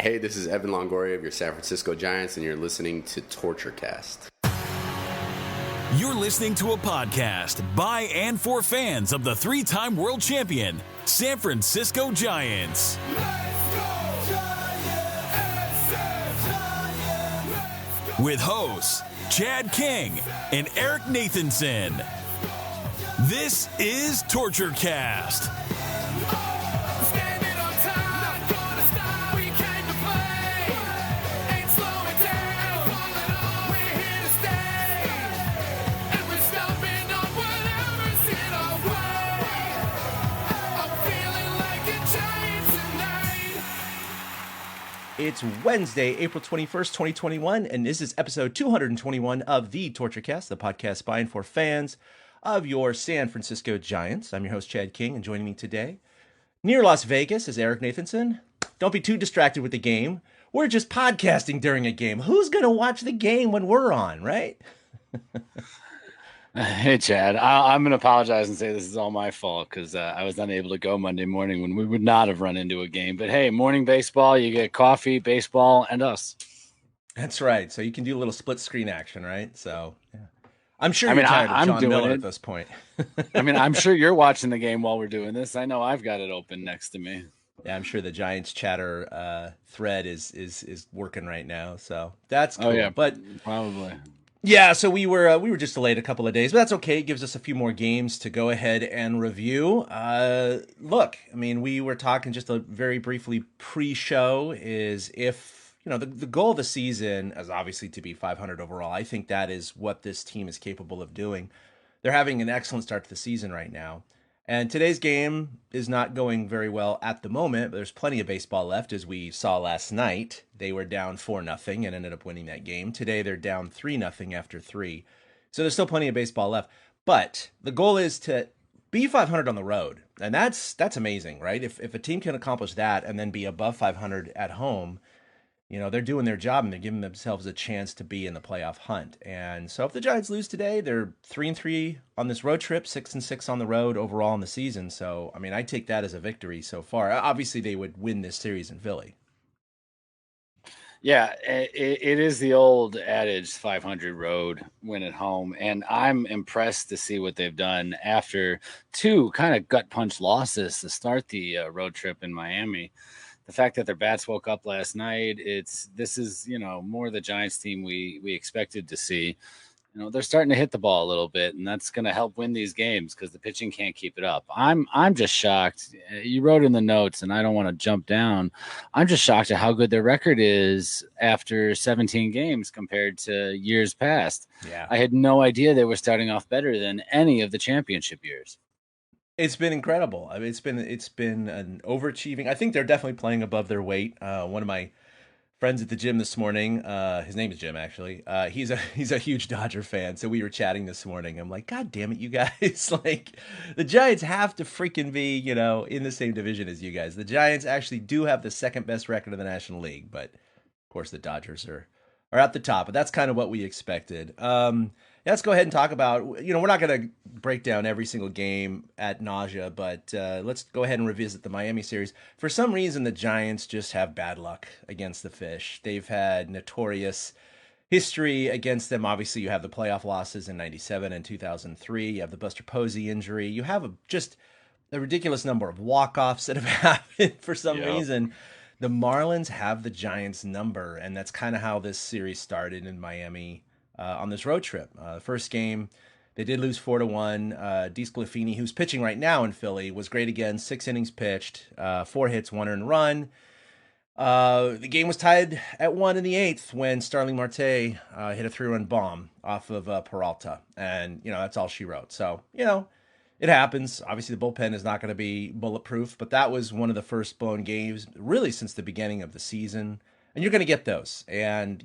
Hey, this is Evan Longoria of your San Francisco Giants, and you're listening to TortureCast. You're listening to a podcast by and for fans of the three-time world champion, San Francisco Giants. With hosts Chad King and Eric Nathanson. This is TortureCast. It's Wednesday, April 21st, 2021, and this is episode 221 of the TortureCast, the podcast by and for fans of your San Francisco Giants. I'm your host, Chad King, and joining me today, near Las Vegas, is Eric Nathanson. Don't be too distracted with the game. We're just podcasting during a game. Who's going to watch the game when we're on, right? Hey, Chad, I'm going to apologize and say this is all my fault because I was unable to go Monday morning when we would not have run into a game. But hey, morning baseball, you get coffee, baseball, and us. That's right. So you can do a little split screen action, right? So yeah. I'm sure you're tired of John Miller at this point. I'm sure you're watching the game while we're doing this. I know I've got it open next to me. Yeah, I'm sure the Giants chatter thread is working right now. So that's cool. Oh, yeah, but probably. Yeah, so we were just delayed a couple of days, but that's okay. It gives us a few more games to go ahead and review. Look, I mean, we were talking just very briefly pre-show is if, the goal of the season is obviously to be 500 overall. I think that is what this team is capable of doing. They're having an excellent start to the season right now. And today's game is not going very well at the moment, but there's plenty of baseball left. As we saw last night, they were down 4-0 and ended up winning that game. Today, they're down 3-0 after 3. So there's still plenty of baseball left. But the goal is to be 500 on the road. And that's amazing, right? If a team can accomplish that and then be above 500 at home, they're doing their job and they're giving themselves a chance to be in the playoff hunt. And so if the Giants lose today, they're 3-3 on this road trip, 6-6 on the road overall in the season. So, I take that as a victory so far. Obviously, they would win this series in Philly. Yeah, it is the old adage, 500 road, win at home. And I'm impressed to see what they've done after two kind of gut punch losses to start the road trip in Miami. The fact that their bats woke up last night, this is more the Giants team we expected to see. They're starting to hit the ball a little bit, and that's going to help win these games because the pitching can't keep it up. I'm just shocked. You wrote in the notes, and I don't want to jump down. I'm just shocked at how good their record is after 17 games compared to years past. Yeah, I had no idea they were starting off better than any of the championship years. It's been incredible. It's been an overachieving. I think they're definitely playing above their weight. One of my friends at the gym this morning, his name is Jim actually. He's a huge Dodger fan. So we were chatting this morning. I'm like, God damn it, you guys! Like the Giants have to freaking be, in the same division as you guys. The Giants actually do have the second best record in the National League, but of course the Dodgers are at the top. But that's kind of what we expected. Let's go ahead and talk about, we're not going to break down every single game ad nausea, but let's go ahead and revisit the Miami series. For some reason, the Giants just have bad luck against the Fish. They've had notorious history against them. Obviously, you have the playoff losses in 97 and 2003. You have the Buster Posey injury. You have just a ridiculous number of walk-offs that have happened for some reason. The Marlins have the Giants' number, and that's kind of how this series started in Miami. On this road trip. The first game, they did lose 4-1. DeSclafani, who's pitching right now in Philly, was great again. 6 innings pitched, 4 hits, 1 earned run. The game was tied at 1 in the 8th when Starling Marte hit a 3-run bomb off of Peralta. And, that's all she wrote. So, it happens. Obviously, the bullpen is not going to be bulletproof, but that was one of the first blown games really since the beginning of the season. And you're going to get those. And,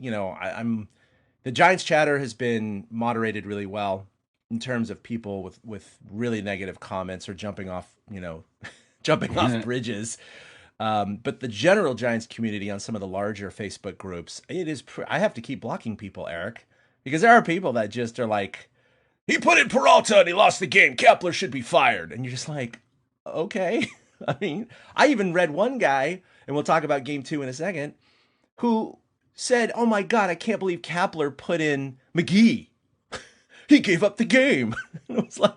the Giants chatter has been moderated really well in terms of people with really negative comments or jumping off bridges. But the general Giants community on some of the larger Facebook groups, I have to keep blocking people, Eric, because there are people that just are like, he put in Peralta and he lost the game. Kepler should be fired. And you're just like, okay, I mean, I even read one guy, and we'll talk about game 2 in a second, who said, "Oh my God, I can't believe Kapler put in McGee. He gave up the game." And I was like,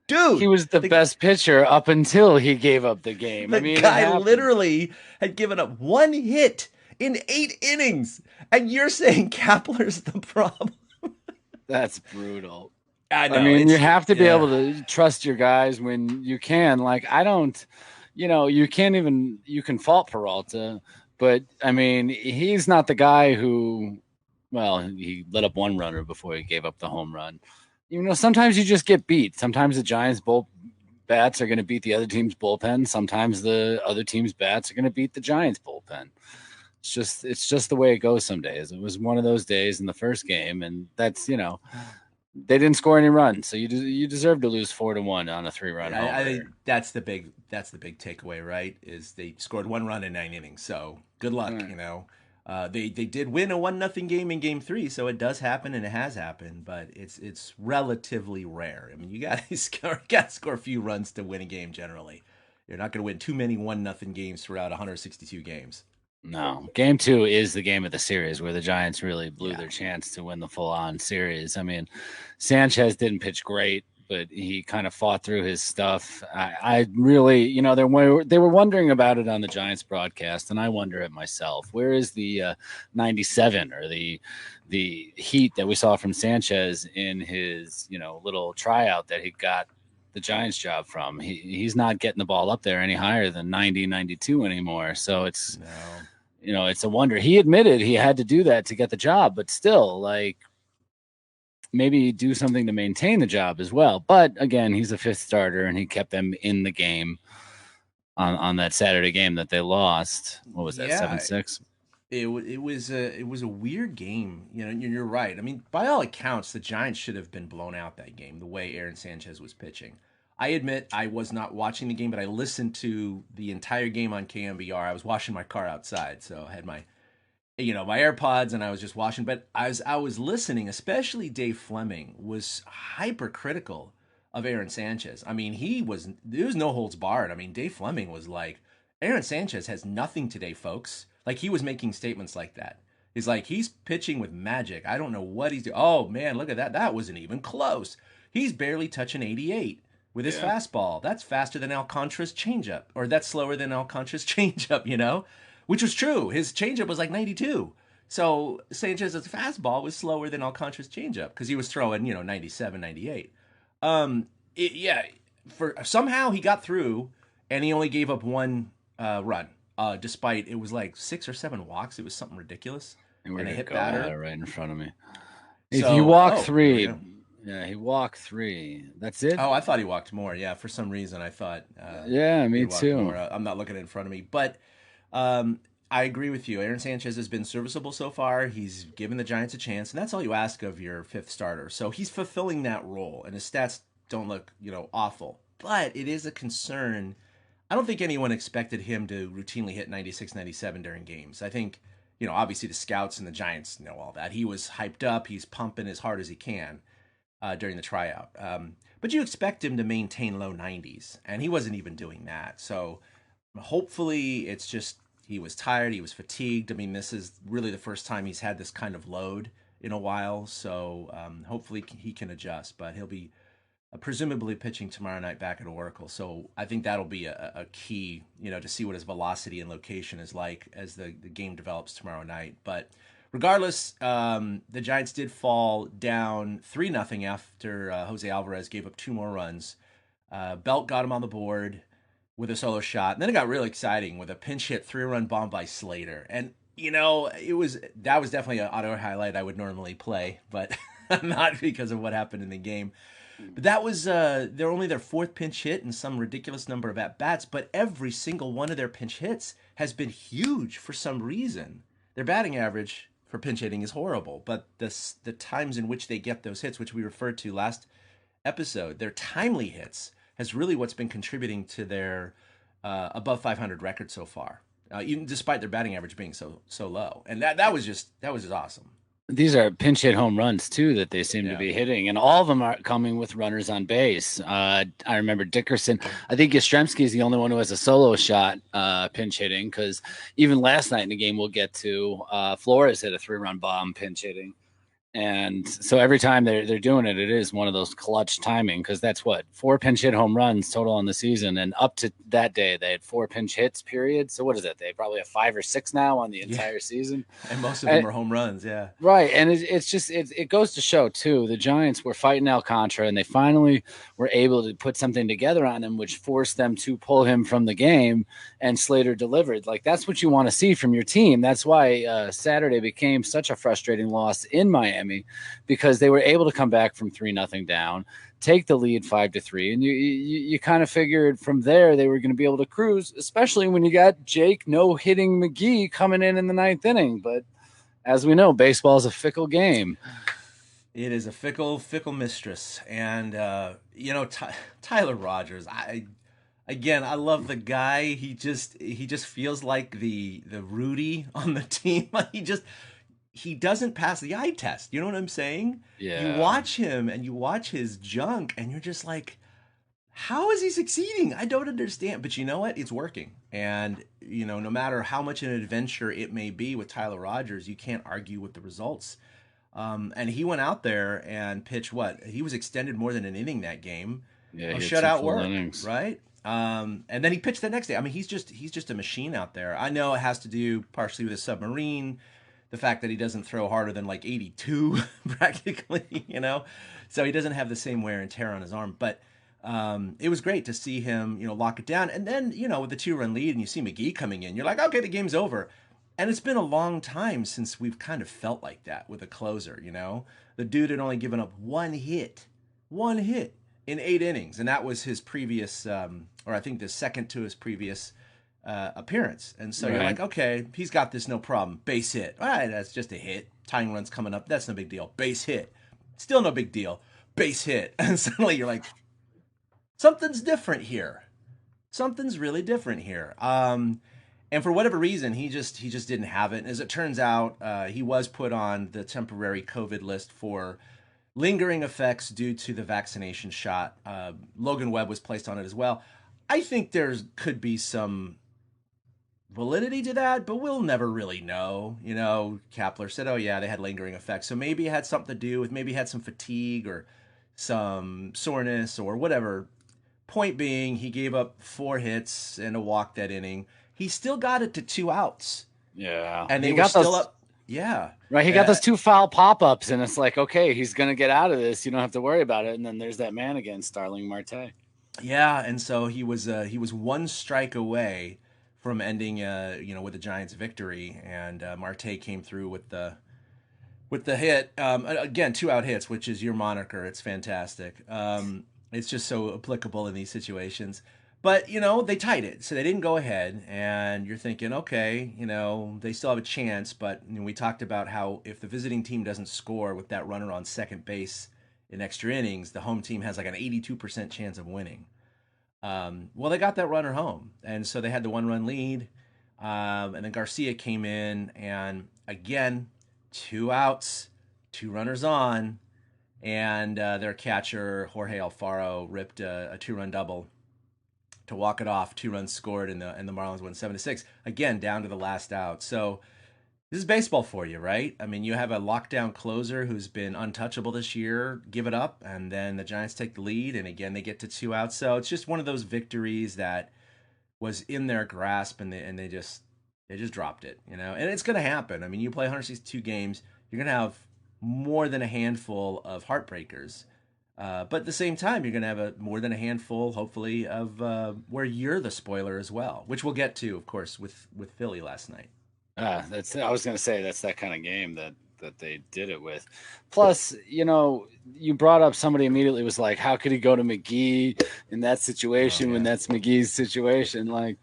dude, He was the best pitcher up until he gave up the game. the guy literally had given up 1 hit in 8 innings, and you're saying Kapler's the problem? That's brutal. I know. I mean, you have to be able to trust your guys when you can. Like, I don't, you can fault Peralta, but I mean, he's not the guy who, well, he let up 1 runner before he gave up the home run. Sometimes you just get beat. Sometimes the Giants bats are going to beat the other team's bullpen. Sometimes the other team's bats are going to beat the Giants bullpen. It's just the way it goes some days. It was one of those days in the first game, and that's, they didn't score any runs, so you deserve to lose 4-1 on a 3-run homer. I think that's the big takeaway, right? Is they scored 1 run in 9 innings. So good luck, They did win a 1-0 game in game 3, so it does happen and it has happened, but it's relatively rare. I mean, you got to score a few runs to win a game generally. You're not going to win too many 1-0 games throughout 162 games. No, game 2 is the game of the series where the Giants really blew their chance to win the full-on series. I mean, Sanchez didn't pitch great, but he kind of fought through his stuff. I really, they were wondering about it on the Giants broadcast, and I wonder it myself. Where is the 97 or the heat that we saw from Sanchez in his, little tryout that he got the Giants job from? He's not getting the ball up there any higher than 90, 92 anymore. So it's, it's a wonder. He admitted he had to do that to get the job, but still, like, maybe do something to maintain the job as well. But again, he's a 5th starter, and he kept them in the game on that Saturday game that they lost. What was that, 7-6? It was a weird game. You're right. I mean, by all accounts, the Giants should have been blown out that game, the way Aaron Sanchez was pitching. I admit I was not watching the game, but I listened to the entire game on KMBR. I was washing my car outside, so I had my AirPods, and I was just watching. But as I was listening, especially Dave Fleming was hypercritical of Aaron Sanchez. I mean, there was no holds barred. I mean, Dave Fleming was like, Aaron Sanchez has nothing today, folks. Like, he was making statements like that. He's like, he's pitching with magic. I don't know what he's doing. Oh, man, look at that. That wasn't even close. He's barely touching 88 with his fastball. That's faster than Alcantara's changeup, or that's slower than Alcantara's changeup, which was true. His changeup was like 92. So Sanchez's fastball was slower than Alcantara's changeup because he was throwing, 97, 98. Somehow he got through, and he only gave up 1 run. Despite it was like 6 or 7 walks, it was something ridiculous. And they hit batter right in front of me. If you walk 3, he walked 3. That's it. Oh, I thought he walked more. Yeah, for some reason I thought. Me too. More. I'm not looking in front of me, but I agree with you. Aaron Sanchez has been serviceable so far. He's given the Giants a chance, and that's all you ask of your 5th starter. So he's fulfilling that role, and his stats don't look, awful. But it is a concern. I don't think anyone expected him to routinely hit 96, 97 during games. I think, obviously the scouts and the Giants know all that. He was hyped up. He's pumping as hard as he can during the tryout. But you expect him to maintain low 90s, and he wasn't even doing that. So hopefully it's just he was tired. He was fatigued. I mean, this is really the first time he's had this kind of load in a while. So hopefully he can adjust, but he'll be presumably pitching tomorrow night back at Oracle. So I think that'll be a key, to see what his velocity and location is like as the game develops tomorrow night. But regardless, the Giants did fall down 3-0 after Jose Alvarez gave up 2 more runs. Belt got him on the board with a solo shot. And then it got really exciting with a pinch hit 3-run bomb by Slater. And, that was definitely an auto highlight I would normally play, but not because of what happened in the game. But that was they're only their 4th pinch hit and some ridiculous number of at-bats, but every single one of their pinch hits has been huge for some reason. Their batting average for pinch hitting is horrible, but the times in which they get those hits, which we referred to last episode, their timely hits has really what's been contributing to their above 500 record so far, even despite their batting average being so low. And that was just awesome. These are pinch hit home runs too that they seem to Yeah. be hitting, and all of them are coming with runners on base. I remember Dickerson. I think Yastrzemski is the only one who has a solo shot pinch hitting, because even last night in the game we'll get to, Flores hit a 3-run bomb pinch hitting. And so every time they're doing it, it is one of those clutch timing, because that's what, 4 pinch hit home runs total on the season. And up to that day, they had 4 pinch hits, period. So what is it? They probably have 5 or 6 now on the entire season. And most of them are home runs. Yeah. Right. And it's just, it goes to show, too, the Giants were fighting Alcantara, and they finally were able to put something together on him, which forced them to pull him from the game, and Slater delivered. Like, that's what you want to see from your team. That's why Saturday became such a frustrating loss in Miami, because they were able to come back from 3-0 down, take the lead 5-3, and you kind of figured from there they were going to be able to cruise, especially when you got Jake no-hitting McGee coming in the 9th inning. But as we know, baseball is a fickle game. It is a fickle mistress. And Tyler Rogers, I love the guy. He just feels like the Rudy on the team. He doesn't pass the eye test. You know what I'm saying? Yeah. You watch him and you watch his junk, and you're just like, how is he succeeding? I don't understand. But you know what? It's working. And, no matter how much an adventure it may be with Tyler Rogers, you can't argue with the results. And he went out there and pitched what? He was extended more than an inning that game. Yeah, shutout work, right? And then he pitched the next day. I mean, he's just a machine out there. I know it has to do partially with his submarine, the fact that he doesn't throw harder than like 82 practically, so he doesn't have the same wear and tear on his arm. But it was great to see him, lock it down. And then, with the 2-run lead and you see McGee coming in, you're like, okay, the game's over. And it's been a long time since we've kind of felt like that with a closer, The dude had only given up one hit in 8 innings. And that was his previous, or I think the second to his previous appearance. And so you're like, okay, he's got this, no problem. Base hit. All right, that's just a hit. Tying runs coming up. That's no big deal. Base hit. Still no big deal. Base hit. And suddenly you're like, something's different here. Something's really different here. And for whatever reason, he just didn't have it. And as it turns out, he was put on the temporary COVID list for lingering effects due to the vaccination shot. Logan Webb was placed on it as well. I think there could be some validity to that, but we'll never really know. Kapler said, oh yeah, they had lingering effects. So maybe it had something to do with, maybe he had some fatigue or some soreness or whatever. Point being, he gave up 4 hits and a walk that inning. He still got it to 2 outs. Yeah. And they were still up. Yeah. Right. He got those 2 foul pop-ups, and it's like, okay, he's going to get out of this. You don't have to worry about it. And then there's that man again, Starling Marte. Yeah. And so he was 1 strike away from ending, with the Giants' victory. And Marte came through with the hit. Again, 2-out hits, which is your moniker. It's fantastic. It's just so applicable in these situations. But, they tied it, so they didn't go ahead, and you're thinking, okay, they still have a chance, but we talked about how if the visiting team doesn't score with that runner on second base in extra innings, the home team has like an 82% chance of winning. Well, they got that runner home, and so they had the 1-run lead, and then Garcia came in, and again, 2 outs, 2 runners on, and their catcher, Jorge Alfaro, ripped a 2-run double to walk it off. 2 runs scored, and the Marlins won 7-6. Again, down to the last out. So this is baseball for you, right? I mean, you have a lockdown closer who's been untouchable this year, give it up, and then the Giants take the lead, and again, they get to 2 outs. So it's just one of those victories that was in their grasp, and they just dropped it, And it's going to happen. I mean, you play 162 games, you're going to have more than a handful of heartbreakers. But at the same time, you're going to have more than a handful, hopefully, of where you're the spoiler as well, which we'll get to, of course, with Philly last night. I was going to say that's that kind of game that they did it with. Plus, you brought up somebody immediately was like, how could he go to McGee in that situation when that's McGee's situation? Like,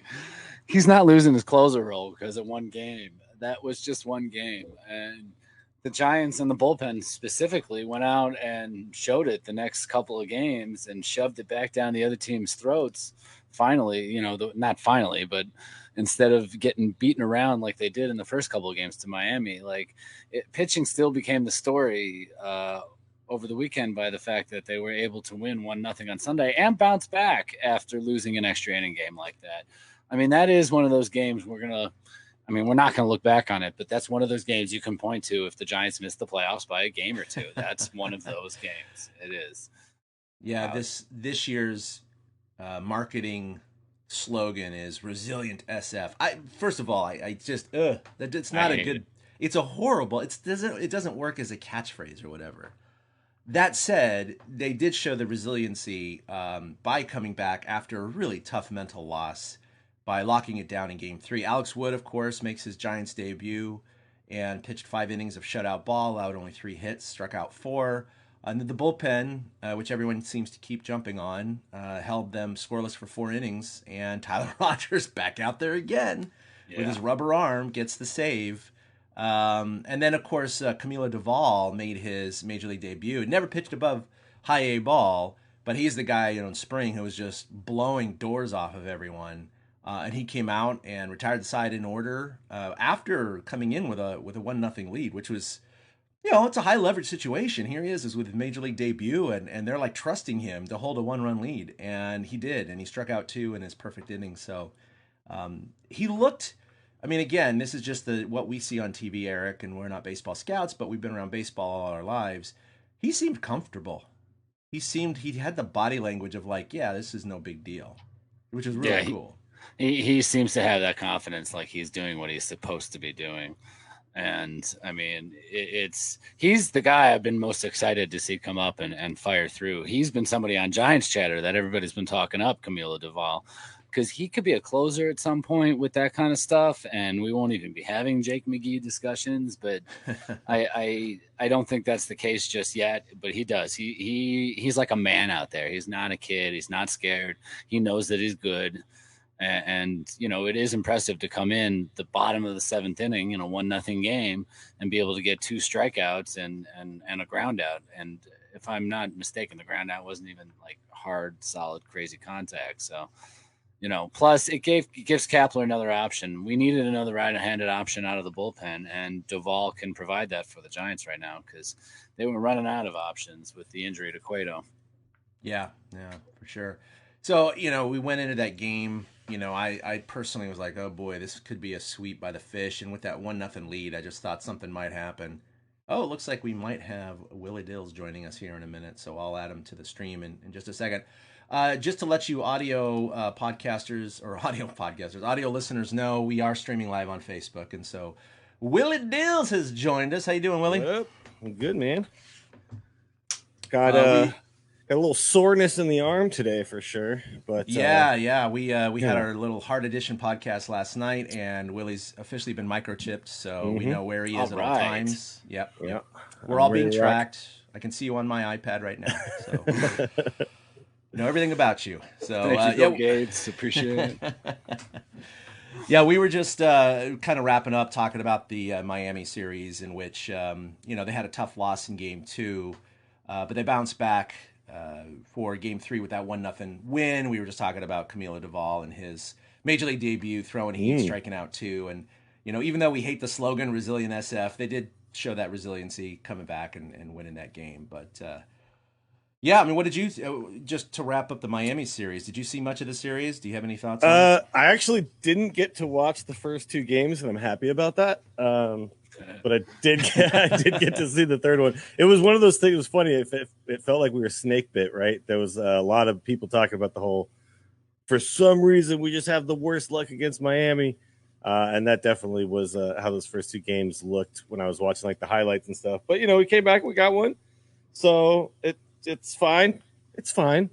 he's not losing his closer role because of one game. That was just one game. And the Giants and the bullpen specifically went out and showed it the next couple of games and shoved it back down the other team's throats. Finally, not finally, but instead of getting beaten around like they did in the first couple of games to Miami. Like pitching still became the story over the weekend by the fact that they were able to win 1-0 on Sunday and bounce back after losing an extra inning game like that. I mean, that is one of those games we're not going to look back on it, but that's one of those games you can point to if the Giants miss the playoffs by a game or two. That's one of those games. It is. Yeah, this year's marketing slogan is resilient SF. First of all, I just that it's not a good. It's a horrible. It doesn't work as a catchphrase or whatever. That said, they did show the resiliency by coming back after a really tough mental loss by locking it down in Game 3. Alex Wood, of course, makes his Giants debut and pitched 5 innings of shutout ball, allowed only 3 hits, struck out 4. And the bullpen, which everyone seems to keep jumping on, held them scoreless for 4 innings. And Tyler Rogers back out there again with his rubber arm, gets the save. And then, of course, Camilo Doval made his Major League debut. Never pitched above high A ball, but he's the guy in spring who was just blowing doors off of everyone. And he came out and retired the side in order after coming in with a 1-0 lead, which was, it's a high leverage situation. Here he is with his Major League debut, and they're like trusting him to hold a 1-run lead, and he did, and he struck out 2 in his perfect inning. So he looked. I mean, again, this is just what we see on TV, Eric, and we're not baseball scouts, but we've been around baseball all our lives. He seemed comfortable. He had the body language of like, yeah, this is no big deal, which is really cool. He seems to have that confidence, like he's doing what he's supposed to be doing. And I mean, he's the guy I've been most excited to see come up and fire through. He's been somebody on Giants chatter that everybody's been talking up, Camilo Doval, because he could be a closer at some point with that kind of stuff. And we won't even be having Jake McGee discussions, but I don't think that's the case just yet, but he does. He's like a man out there. He's not a kid. He's not scared. He knows that he's good. And it is impressive to come in the bottom of the 7th inning in a 1-0 game and be able to get 2 strikeouts and a ground out. And if I'm not mistaken, the ground out wasn't even like hard, solid, crazy contact. So, plus it gives Kapler another option. We needed another right-handed option out of the bullpen, and Doval can provide that for the Giants right now because they were running out of options with the injury to Cueto. Yeah, for sure. So, we went into that game. I personally was like, oh boy, this could be a sweep by the Fish. And with that 1-0 lead, I just thought something might happen. Oh, it looks like we might have Willie Dills joining us here in a minute. So I'll add him to the stream in just a second. Just to let you audio listeners know, we are streaming live on Facebook. And so Willie Dills has joined us. How you doing, Willie? Yep. I'm good, man. Got a little soreness in the arm today for sure, but we had our little Hard Edition podcast last night, and Willie's officially been microchipped, so we know where he is at all times. Yep. We're all being tracked. I can see you on my iPad right now, so know everything about you. So thank you, Bill Gates. Appreciate it. Yeah, we were just kind of wrapping up talking about the Miami series, in which they had a tough loss in Game 2, but they bounced back for Game 3 with that 1-0 win. We were just talking about Camilo Doval and his Major League debut, throwing heat, striking out 2. And, even though we hate the slogan, Resilient SF, they did show that resiliency coming back and winning that game. But, what did you, just to wrap up the Miami series, did you see much of the series? Do you have any thoughts on it? I actually didn't get to watch the first 2 games, and I'm happy about that. But I did get to see the third one. It was one of those things. It was funny. It felt like we were snake bit, right? There was a lot of people talking about the whole, for some reason, we just have the worst luck against Miami. And that definitely was how those first 2 games looked when I was watching like the highlights and stuff. But, we came back, we got one. So it's fine. It's fine.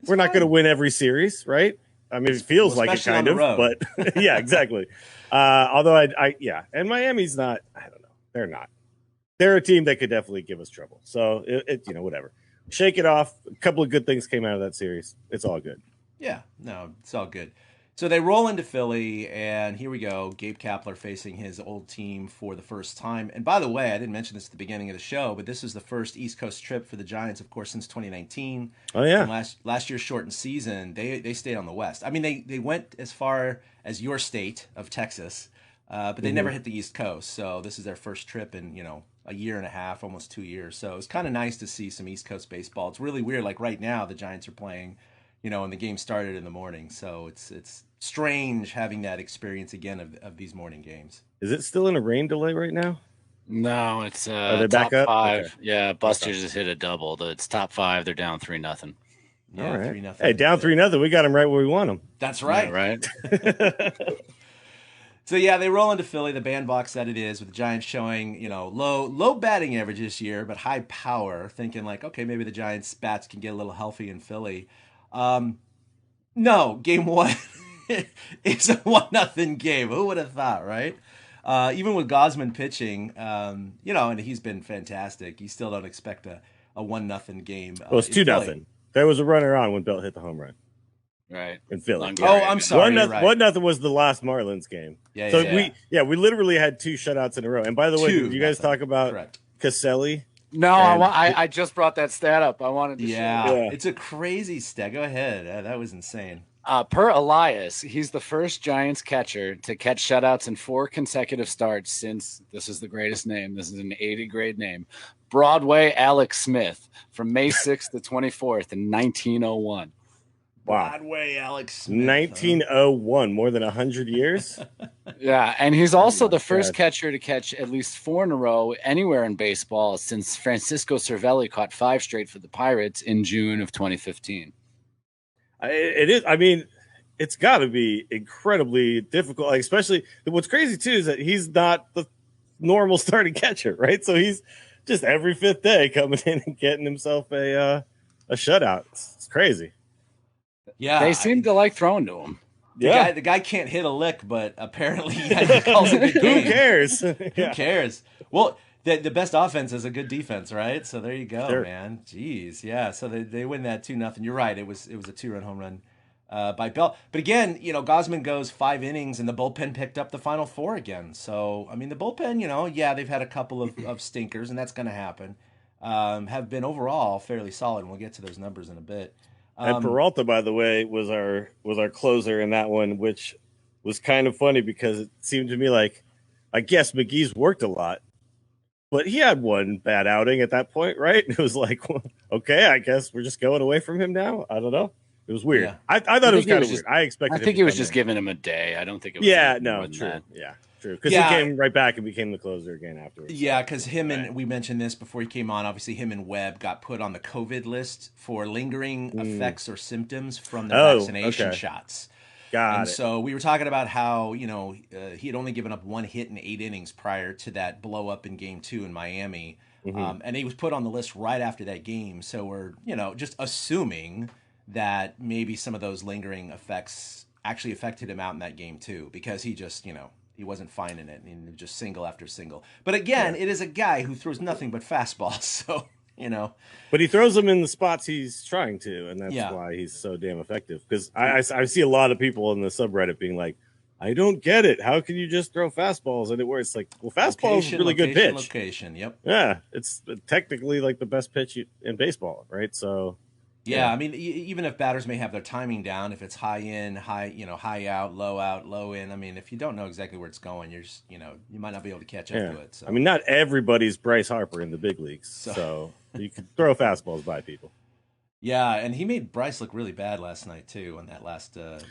We're not going to win every series, right? I mean, it feels like it kind of, but yeah, exactly. Although and Miami's not, I don't know. They're not. They're a team that could definitely give us trouble. So whatever. Shake it off. A couple of good things came out of that series. It's all good. Yeah, no, it's all good. So they roll into Philly, and here we go. Gabe Kapler facing his old team for the first time. And by the way, I didn't mention this at the beginning of the show, but this is the first East Coast trip for the Giants, of course, since 2019. Oh yeah, From last year's shortened season, they stayed on the West. I mean, they went as far as your state of Texas, but they never hit the East Coast. So this is their first trip in a year and a half, almost 2 years. So it's kind of nice to see some East Coast baseball. It's really weird. Like right now, the Giants are playing, and the game started in the morning. So it's strange having that experience again of these morning games. is it still in a rain delay right now? No, it's Are they top back up? 5. Okay. Yeah, Buster's just hit a double. It's top 5. They're down 3-0. Yeah, All right. 3-0. Hey, down 3-0. We got them right where we want them. That's right. Yeah, right. So yeah, they roll into Philly, the bandbox that it is, with the Giants showing, low batting average this year, but high power, thinking like, okay, maybe the Giants bats can get a little healthy in Philly. No, game 1 it's a 1-0 game. Who would have thought, right? Even with Gosman pitching, and he's been fantastic. You still don't expect a 1-0 game. Well, it's 2-0. There was a runner on when Belt hit the home run. Right. In Philly. Oh, I'm sorry. 1-0 was the last Marlins game. We literally had 2 shutouts in a row. And by the way, did you guys talk about Caselli? No, I just brought that stat up. I wanted to share. It's a crazy stat. Go ahead. That was insane. Per Elias, he's the first Giants catcher to catch shutouts in 4 consecutive starts since, this is the greatest name, this is an 80 grade name, Broadway Alex Smith from May 6th to 24th in 1901. Wow. Broadway Alex Smith. 1901, more than 100 years? Yeah, and he's also the first catcher to catch at least 4 in a row anywhere in baseball since Francisco Cervelli caught 5 straight for the Pirates in June of 2015. It is. I mean, it's got to be incredibly difficult. Like, especially what's crazy too is that he's not the normal starting catcher, right? So he's just every 5th day coming in and getting himself a shutout. It's crazy. Yeah, they seem to like throwing to him. The guy can't hit a lick, but apparently he calls it a good game. Who cares? Who cares? Well, the best offense is a good defense, right? So there you go, man. Jeez, yeah. So they win that 2-0. You're right. It was a 2-run home run by Bell. But again, Gosman goes 5 innings, and the bullpen picked up the final 4 again. So I mean, the bullpen, they've had a couple of stinkers, and that's going to happen. Have been overall fairly solid, and we'll get to those numbers in a bit. And Peralta, by the way, was our closer in that one, which was kind of funny because it seemed to me like, I guess McGee's worked a lot, but he had one bad outing at that point, right? It was like, okay, I guess we're just going away from him now. I don't know. It was weird. Yeah. I thought it was kind of weird. I think he was just giving him a day. I don't think it was. Yeah, no, true. That. Yeah, true. Because he came right back and became the closer again afterwards. Yeah, because and we mentioned this before he came on. Obviously, him and Webb got put on the COVID list for lingering effects or symptoms from the vaccination shots. So we were talking about how, he had only given up 1 hit in 8 innings prior to that blow up in game 2 in Miami. And he was put on the list right after that game. So we're, just assuming that maybe some of those lingering effects actually affected him out in that game too, because he just, he wasn't finding it, and just single after single. But again, it is a guy who throws nothing but fastballs. So, But he throws them in the spots he's trying to, and that's why he's so damn effective. Because I see a lot of people in the subreddit being like, I don't get it. How can you just throw fastballs? And it works like, well, fastball is a really good pitch. Location, yep. Yeah, it's technically like the best pitch in baseball, right? So, yeah, I mean, even if batters may have their timing down, if it's high in, high out, low in. I mean, if you don't know exactly where it's going, you're just, you might not be able to catch up to it. So. I mean, not everybody's Bryce Harper in the big leagues, so you can throw fastballs by people. Yeah, and he made Bryce look really bad last night too on that last out.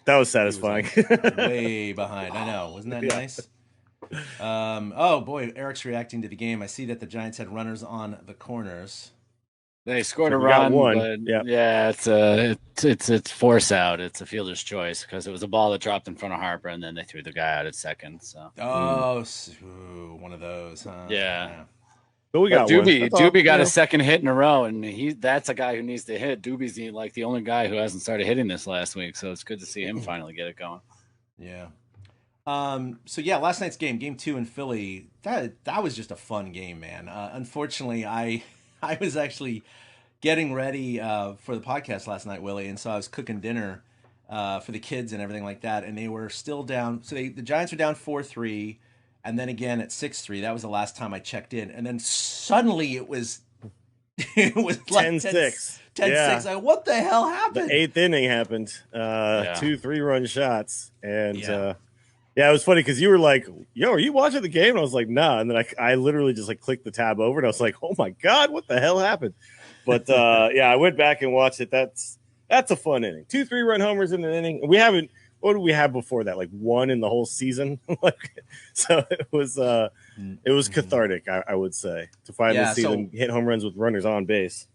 That was satisfying. Way behind. I know. Wasn't that nice? Oh boy, Eric's reacting to the game. I see that the Giants had runners on the corners. They scored a run, but it's force out. It's a fielder's choice because it was a ball that dropped in front of Harper, and then they threw the guy out at second. So one of those, huh? Yeah. But we got Doobie got a second hit in a row, and that's a guy who needs to hit. Doobie's the only guy who hasn't started hitting this last week, so it's good to see him finally get it going. Yeah. Last night's game 2 in Philly, that was just a fun game, man. Unfortunately, I was actually getting ready for the podcast last night, Willie, and so I was cooking dinner for the kids and everything like that, and they were still down. So the Giants were down 4-3, and then again at 6-3. That was the last time I checked in, and then suddenly it was like 10-6. 10-6. Like, what the hell happened? The 8th inning happened. 2 3-run shots, and it was funny because you were like, "Yo, are you watching the game?" And I was like, "Nah." And then I literally just like clicked the tab over, and I was like, "Oh my god, what the hell happened?" But I went back and watched it. That's a fun inning. 2 3-run homers in an inning. We haven't. What did we have before that? Like 1 in the whole season. So it was cathartic. I would say, to finally see them hit home runs with runners on base.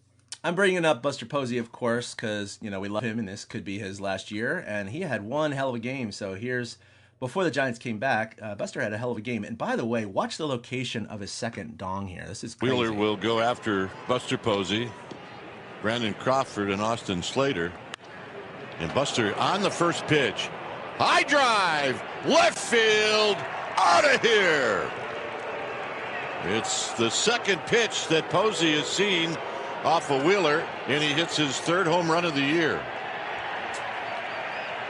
I'm bringing up Buster Posey, of course, because we love him, and this could be his last year. And he had one hell of a game. So before the Giants came back, Buster had a hell of a game. And by the way, watch the location of his second dong here. This is crazy. Wheeler will go after Buster Posey, Brandon Crawford, and Austin Slater. And Buster on the first pitch. High drive, left field, out of here. It's the second pitch that Posey has seen off of Wheeler, and he hits his 3rd home run of the year.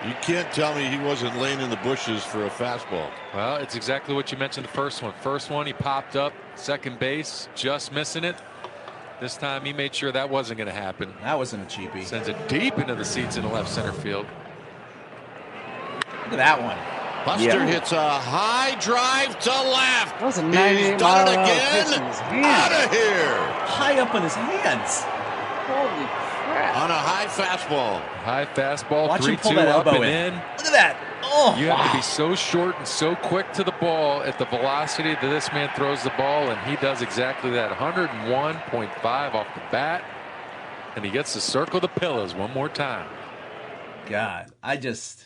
You can't tell me he wasn't laying in the bushes for a fastball. Well, it's exactly what you mentioned the first one. First one, he popped up, second base, just missing it. This time he made sure that wasn't going to happen. That wasn't a cheapie. Sends it deep into the seats in the left center field. Look at that one. Buster hits a high drive to left. That was a He's 98 done it mile again. Out of here. High up on his hands. Holy crap. On a high fastball. High fastball, Watch him pull 3-2 that up elbow and in. Look at that. Oh, You have to be so short and so quick to the ball at the velocity that this man throws the ball, and he does exactly that. 101.5 off the bat, and he gets to circle the pillows one more time. God, I just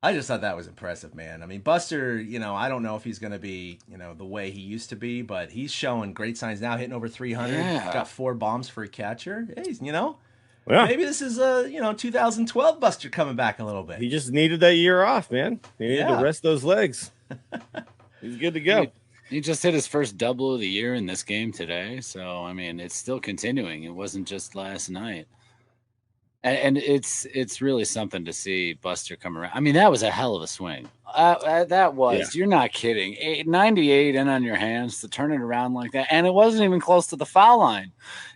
thought that was impressive, man. I mean, Buster, I don't know if he's going to be, the way he used to be, but he's showing great signs now, hitting over 300. Yeah. Got 4 bombs for a catcher. Hey, Yeah. maybe this is 2012 Buster coming back a little bit. He just needed that year off, man. He needed to rest those legs. He's good to go. He just hit his first double of the year in this game today. So, I mean, it's still continuing. It wasn't just last night. And it's really something to see Buster come around. I mean, that was a hell of a swing. That was. Yeah. You're not kidding. 98 in on your hands to turn it around like that. And it wasn't even close to the foul line.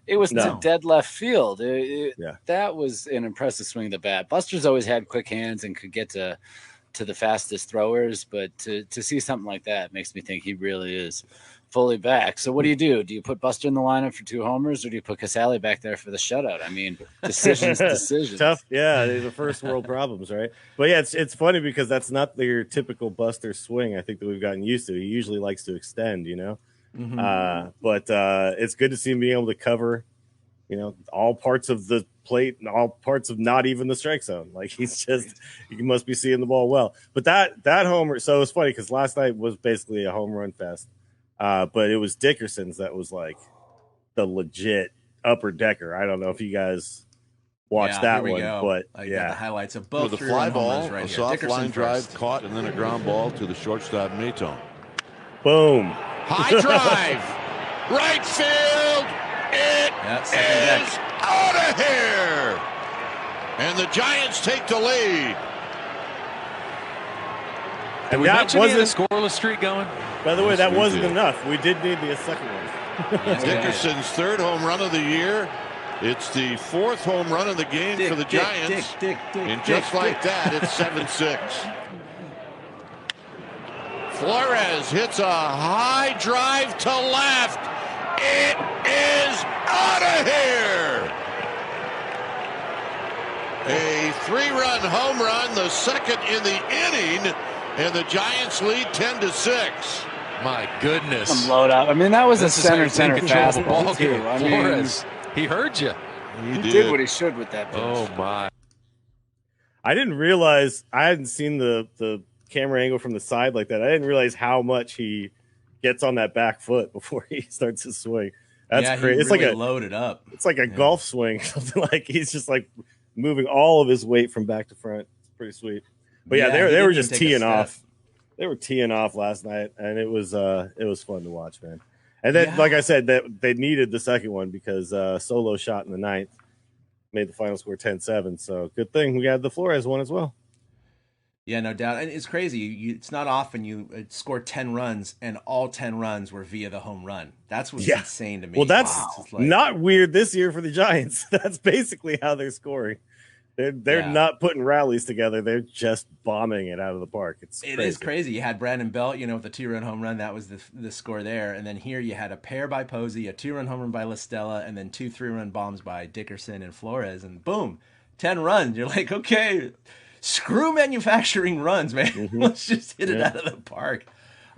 It was to dead left field. That was an impressive swing of the bat. Buster's always had quick hands and could get to the fastest throwers. But to see something like that makes me think he really is fully back. So what do? Do you put Buster in the lineup for 2 homers, or do you put Casale back there for the shutout? I mean, decisions. Tough. Yeah, these are first world problems, right? But yeah, it's funny because that's not your typical Buster swing. I think that we've gotten used to. He usually likes to extend, Mm-hmm. But it's good to see him being able to cover, all parts of the plate and all parts of not even the strike zone. Like he must be seeing the ball well. But that homer, so it's funny because last night was basically a home run fest. But it was Dickerson's that was like the legit upper decker. I don't know if you guys watched that one, but got the highlights of both. With a fly ball, right a here. soft Dickerson line first. drive caught, and then a ground ball to the shortstop Maton. Boom. High drive, right field. It is out of here, and the Giants take the lead. Did we mention he had a scoreless streak going? By the way, that wasn't enough. We did need the second one. Dickerson's 3rd home run of the year. It's the 4th home run of the game for the Giants. And just like that, it's 7-6. Flores hits a high drive to left. It is out of here. A 3-run home run, the second in the inning, and the Giants lead 10-6. My goodness. Some load up. I mean, that was a center fastball too. Flores, he heard you. He did what he should with that pitch. Oh my! I didn't realize I hadn't seen the camera angle from the side like that. I didn't realize how much he gets on that back foot before he starts his swing. That's crazy. It's really like loaded up. It's like a golf swing, something like he's just like moving all of his weight from back to front. It's pretty sweet. But they were just teeing off. They were teeing off last night, and it was fun to watch, man. And then, like I said, that they needed the second one because Solo shot in the 9th made the final score 10-7. So good thing we had the Flores one as well. Yeah, no doubt. And it's crazy. It's not often you score 10 runs and all 10 runs were via the home run. That's what's insane to me. Well, that's not weird this year for the Giants. That's basically how they're scoring. They're not putting rallies together. They're just bombing it out of the park. It is crazy. You had Brandon Belt, with a 2-run home run. That was the score there. And then here you had a pair by Posey, a 2-run home run by La Stella, and then 2 3-run bombs by Dickerson and Flores. And boom, 10 runs. You're like, okay, screw manufacturing runs, man. Mm-hmm. Let's just hit it out of the park.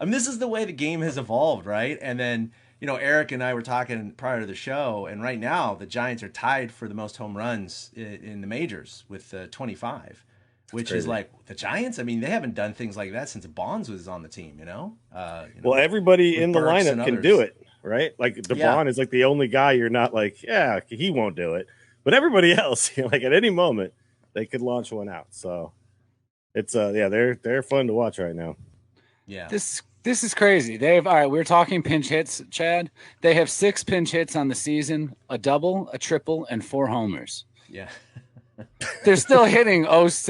I mean, this is the way the game has evolved, right? And then, Eric and I were talking prior to the show, and right now the Giants are tied for the most home runs in the majors with 25, which is like the Giants. I mean, they haven't done things like that since Bonds was on the team, Well, everybody in the lineup can do it, right? Like DeBon is like the only guy you're not like, he won't do it. But everybody else, like at any moment, they could launch one out. So it's they're fun to watch right now. Yeah. This is crazy. We're talking pinch hits, Chad. They have 6 pinch hits on the season, a double, a triple, and 4 homers. Yeah. They're still hitting no, that's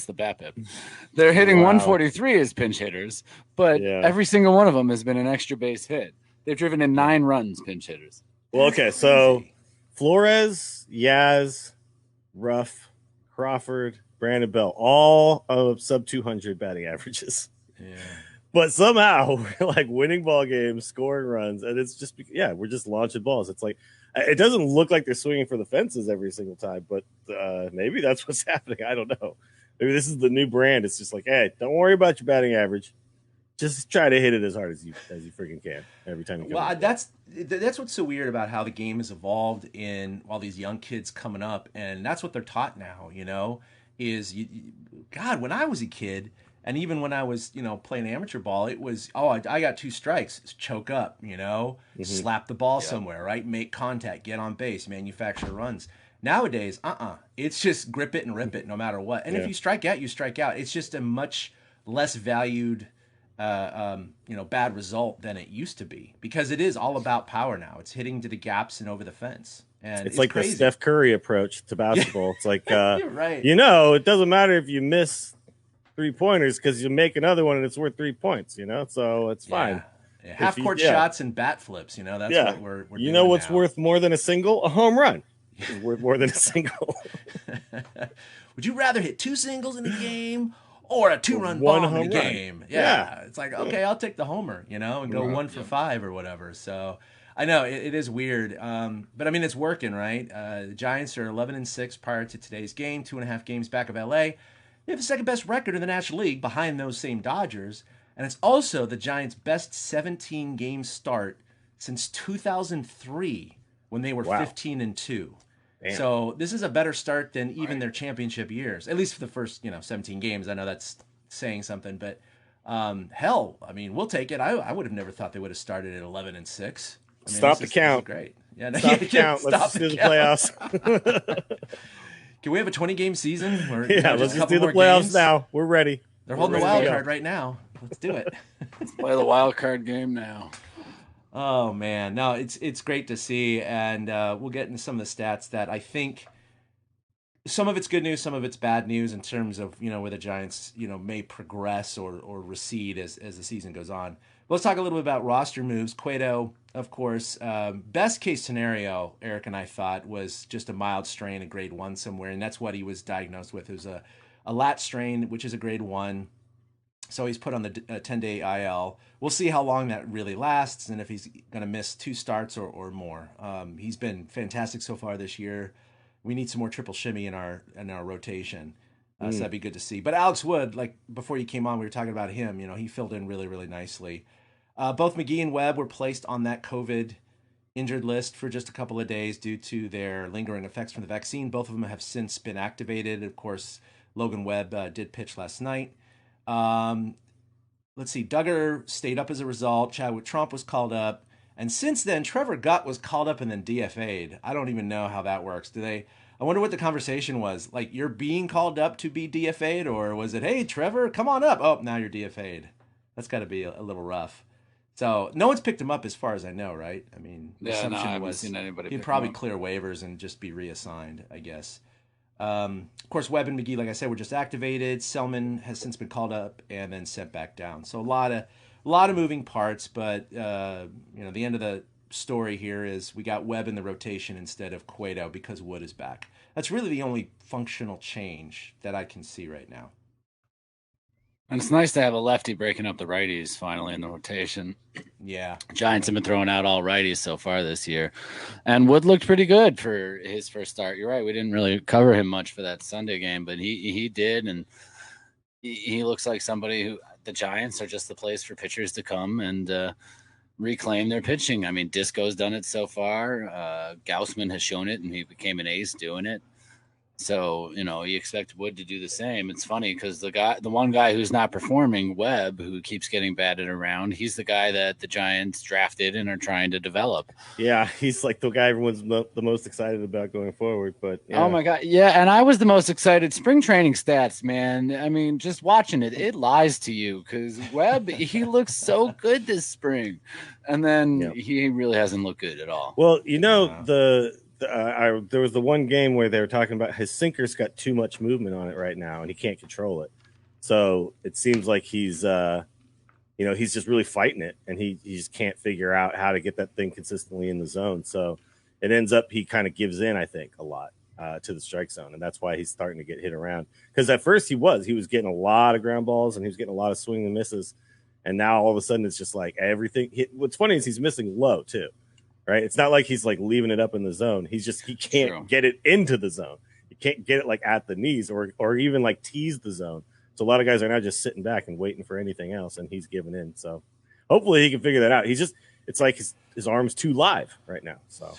the BABIP. They're hitting 143 as pinch hitters, but every single one of them has been an extra base hit. They've driven in 9 runs, pinch hitters. Well, okay, so Flores, Yaz, Ruff, Crawford, Brandon Bell, all of sub 200 batting averages. Yeah. But somehow we're like winning ball games, scoring runs, and it's just we're just launching balls. It's like it doesn't look like they're swinging for the fences every single time, but maybe that's what's happening. I don't know. Maybe this is the new brand. It's just like, hey, don't worry about your batting average. Just try to hit it as hard as you freaking can every time you come. Well, that's what's so weird about how the game has evolved in all these young kids coming up, and that's what they're taught now. God, when I was a kid. And even when I was, playing amateur ball, it was, I got 2 strikes, choke up, slap the ball somewhere, right? Make contact, get on base, manufacture runs. Nowadays, it's just grip it and rip it no matter what. And if you strike out, you strike out. It's just a much less valued, bad result than it used to be because it is all about power now. It's hitting to the gaps and over the fence. And it's like crazy. The Steph Curry approach to basketball. It's like, you're right. It doesn't matter if you miss 3-pointers because you make another one and it's worth 3 points, so it's fine. Yeah. Half court shots and bat flips, that's what we're doing what's now. Worth more than a single? A home run is worth more than a single. Would you rather hit 2 singles in a game or a 2-run bomb in a game? Yeah. It's like, okay, I'll take the homer, and go 1 for 5 or whatever. So I know it is weird, but I mean it's working, right? The Giants are 11-6 prior to today's game, 2.5 games back of LA. They have the second best record in the National League behind those same Dodgers. And it's also the Giants' best 17-game start since 2003 when they were 15-2. Damn. So this is a better start than even their championship years, at least for the first 17 games. I know that's saying something, but hell, I mean, we'll take it. I would have never thought they would have started at 11-6. I mean, Stop the count. Great. Stop the count. Let's do the playoffs. Can we have a 20-game season? Let's just do the playoffs games? Now. We're ready. They're holding the wild card right now. Let's do it. Let's play the wild card game now. Oh, man. No, it's great to see, and we'll get into some of the stats that I think some of it's good news, some of it's bad news in terms of, where the Giants, may progress or recede as the season goes on. Let's talk a little bit about roster moves. Cueto, of course, best case scenario, Eric and I thought, was just a mild strain, a grade 1 somewhere, and that's what he was diagnosed with. It was a lat strain, which is a grade 1. So he's put on the 10-day IL. We'll see how long that really lasts and if he's going to miss 2 starts or more. He's been fantastic so far this year. We need some more triple shimmy in our rotation. So that'd be good to see. But Alex Wood, like before you came on, we were talking about him. He filled in really, really nicely. Both McGee and Webb were placed on that COVID injured list for just a couple of days due to their lingering effects from the vaccine. Both of them have since been activated. Of course, Logan Webb did pitch last night. Let's see. Duggar stayed up as a result. Chadwick Trump was called up. And since then, Trevor Gutt was called up and then DFA'd. I don't even know how that works. I wonder what the conversation was. Like, you're being called up to be DFA'd, or was it, hey, Trevor, come on up. Oh, now you're DFA'd. That's got to be a little rough. So no one's picked him up as far as I know, right? I mean, the I assumption haven't was seen anybody he'd pick probably him up. clear waivers and just be reassigned, I guess. Of course, Webb and McGee, like I said, were just activated. Selman has since been called up and then sent back down. So a lot of moving parts, but the end of the story here is we got Webb in the rotation instead of Cueto because Wood is back. That's really the only functional change that I can see right now. And it's nice to have a lefty breaking up the righties finally in the rotation. Yeah. Giants have been throwing out all righties so far this year. And Wood looked pretty good for his first start. You're right. We didn't really cover him much for that Sunday game, but he did. And he looks like somebody who the Giants are just the place for pitchers to come and reclaim their pitching. I mean, Disco's done it so far. Gaussman has shown it, and he became an ace doing it. So, you expect Wood to do the same. It's funny because the one guy who's not performing, Webb, who keeps getting batted around, he's the guy that the Giants drafted and are trying to develop. Yeah, he's like the guy everyone's the most excited about going forward. But yeah. Oh my God. Yeah. And I was the most excited. Spring training stats, man. I mean, just watching it lies to you because Webb, he looks so good this spring. And then he really hasn't looked good at all. Well, there was the one game where they were talking about his sinker's got too much movement on it right now and he can't control it. So it seems like he's just really fighting it and he just can't figure out how to get that thing consistently in the zone. So it ends up he kind of gives in, I think, a lot to the strike zone. And that's why he's starting to get hit around. Because at first he was getting a lot of ground balls and he was getting a lot of swing and misses. And now all of a sudden it's just like everything. What's funny is he's missing low too. Right. It's not like he's like leaving it up in the zone. He can't get it into the zone. He can't get it like at the knees or even like tease the zone. So a lot of guys are now just sitting back and waiting for anything else. And he's giving in. So hopefully he can figure that out. It's like his arm's too live right now. So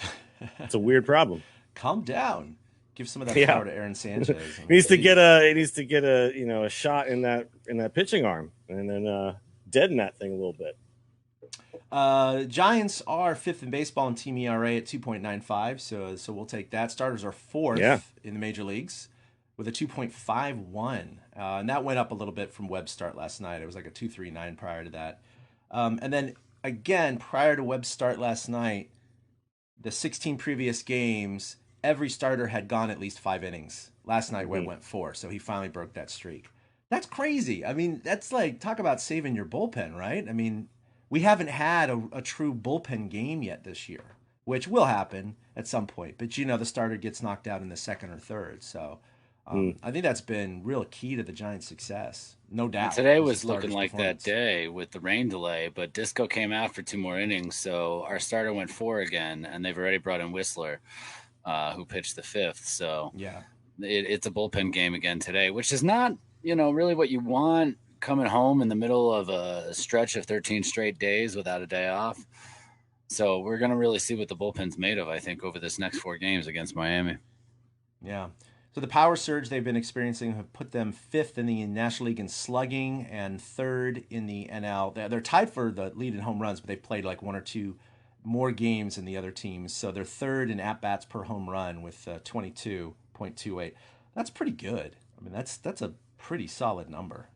it's a weird problem. Calm down. Give some of that power to Aaron Sanchez. He needs to get a shot in that pitching arm and then deaden that thing a little bit. Giants are fifth in baseball in team ERA at 2.95, so we'll take that. Starters are fourth in the major leagues with a 2.51, and that went up a little bit from Webb's start last night. It was like a 2.39 prior to that. And then again, prior to Webb's start last night, the 16 previous games, every starter had gone at least 5 innings. Last night Webb went 4, so he finally broke that streak. That's crazy. I mean, that's like, talk about saving your bullpen, right? I mean, we haven't had a true bullpen game yet this year, which will happen at some point. But, the starter gets knocked out in the second or third. So I think that's been real key to the Giants' success, no doubt. And today was looking like that day with the rain delay, but Disco came out for 2 more innings. So our starter went 4 again, and they've already brought in Whistler, who pitched the 5th. So it's a bullpen game again today, which is not, really what you want. Coming home in the middle of a stretch of 13 straight days without a day off. So we're going to really see what the bullpen's made of, I think, over this next 4 games against Miami. Yeah. So the power surge they've been experiencing have put them 5th in the National League in slugging and 3rd in the NL. They're tied for the lead in home runs, but they've played like 1 or 2 more games than the other teams. So they're 3rd in at-bats per home run with 22.28. That's pretty good. I mean, that's a pretty solid number.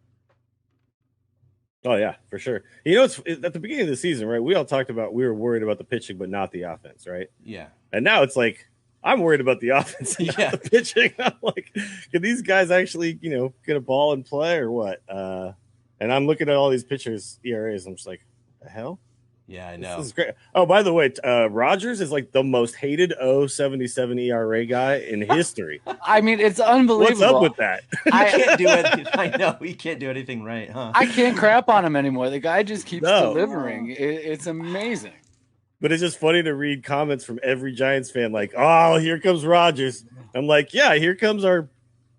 Oh, yeah, for sure. It's at the beginning of the season, right? We all talked about we were worried about the pitching, but not the offense, right? Yeah. And now it's like, I'm worried about the offense and not the pitching. I'm like, can these guys actually, get a ball and play or what? And I'm looking at all these pitchers' ERAs. I'm just like, the hell? Yeah, I know. This is great. Oh, by the way, Rogers is like the most hated 0.77 ERA guy in history. I mean, it's unbelievable. What's up with that? I can't do it. I know he can't do anything right, huh? I can't crap on him anymore. The guy just keeps delivering. It's amazing. But it's just funny to read comments from every Giants fan like, "Oh, here comes Rogers." I'm like, "Yeah, here comes our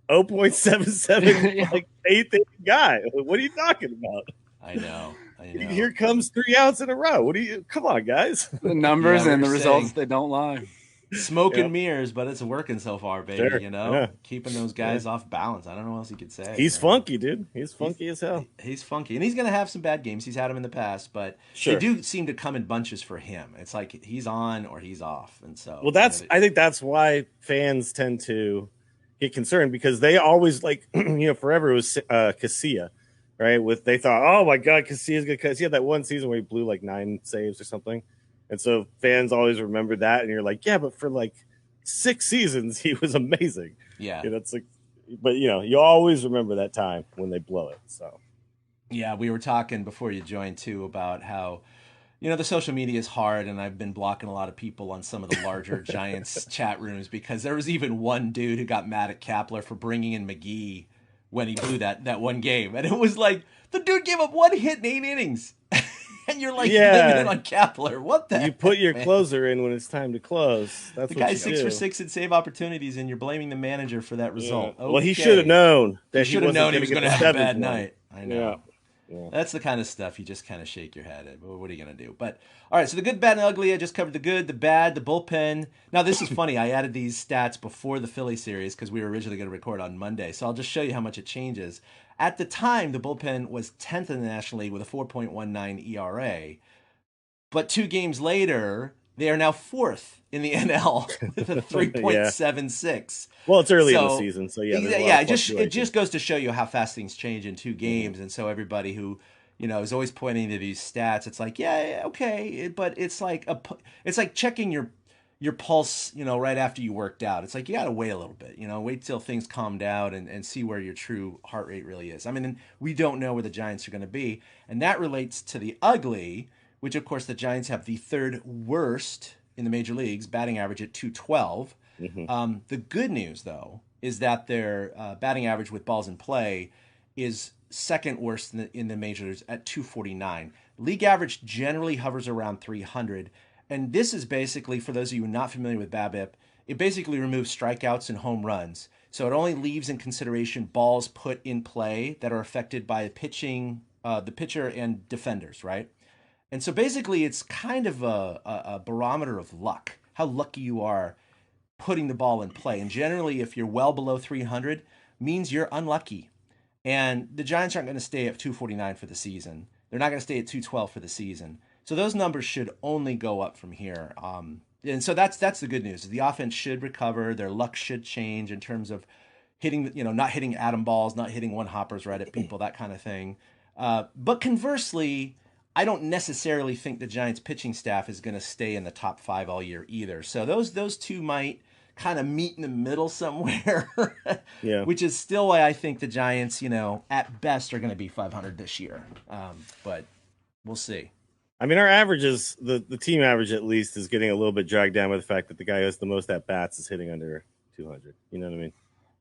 0.77 like 8th inning guy. What are you talking about?" I know. Here comes 3 outs in a row. Come on, guys. The numbers and the results, they don't lie. Smoke and mirrors, but it's working so far, baby. Sure. Yeah. Keeping those guys off balance. I don't know what else you could say. He's funky, dude. He's funky as hell. He's funky, and he's going to have some bad games. He's had them in the past, but they do seem to come in bunches for him. It's like he's on or he's off, and so. Well, I think that's why fans tend to get concerned because they always forever it was Casilla. right? They thought, oh my God, Casillas because he had that one season where he blew like 9 saves or something, and so fans always remember that. And you're like, yeah, but for like 6 seasons, he was amazing. Yeah, it's like, but you always remember that time when they blow it. So yeah, we were talking before you joined too about how the social media is hard, and I've been blocking a lot of people on some of the larger Giants chat rooms because there was even one dude who got mad at Kapler for bringing in McGee when he blew that one game, and it was like the dude gave up 1 hit in 8 innings, and you're like blaming it on Kapler. What the? You heck, put your man? closer in when it's time to close. That's the what guy's you 6 do. for 6 in save opportunities, and you're blaming the manager for that result. Yeah. Well, he should have known that he was going to have a bad night. I know. Yeah. Yeah. That's the kind of stuff you just kind of shake your head at. What are you going to do? But all right, so the good, bad, and ugly. I just covered the good, the bad, the bullpen. Now, this is funny. I added these stats before the Philly series because we were originally going to record on Monday. So I'll just show you how much it changes. At the time, the bullpen was 10th in the National League with a 4.19 ERA. But 2 games later, they are now 4th in the NL with a 3.76. Well, it's early in the season, so it just goes to show you how fast things change in 2 games, and so everybody who is always pointing to these stats, it's like okay, but it's like checking your pulse, right after you worked out. It's like you got to wait a little bit, wait till things calm down and see where your true heart rate really is. I mean, we don't know where the Giants are going to be, and that relates to the ugly, which of course the Giants have the 3rd worst in the major leagues, batting average at 212. Mm-hmm. The good news, though, is that their batting average with balls in play is 2nd worst in the majors at 249. League average generally hovers around 300. And this is basically, for those of you not familiar with BABIP, it basically removes strikeouts and home runs. So it only leaves in consideration balls put in play that are affected by the pitcher and defenders, right? And so basically it's kind of a barometer of luck, how lucky you are putting the ball in play. And generally, if you're well below 300, means you're unlucky. And the Giants aren't going to stay at 249 for the season. They're not going to stay at 212 for the season. So those numbers should only go up from here. And so that's the good news. The offense should recover. Their luck should change in terms of hitting, not hitting atom balls, not hitting one hoppers right at people, that kind of thing. But conversely, I don't necessarily think the Giants pitching staff is going to stay in the top 5 all year either. So those two might kind of meet in the middle somewhere, yeah. Which is still why I think the Giants, at best are going to be 500 this year. But we'll see. I mean, our averages, the team average at least, is getting a little bit dragged down by the fact that the guy who has the most at bats is hitting under 200. You know what I mean?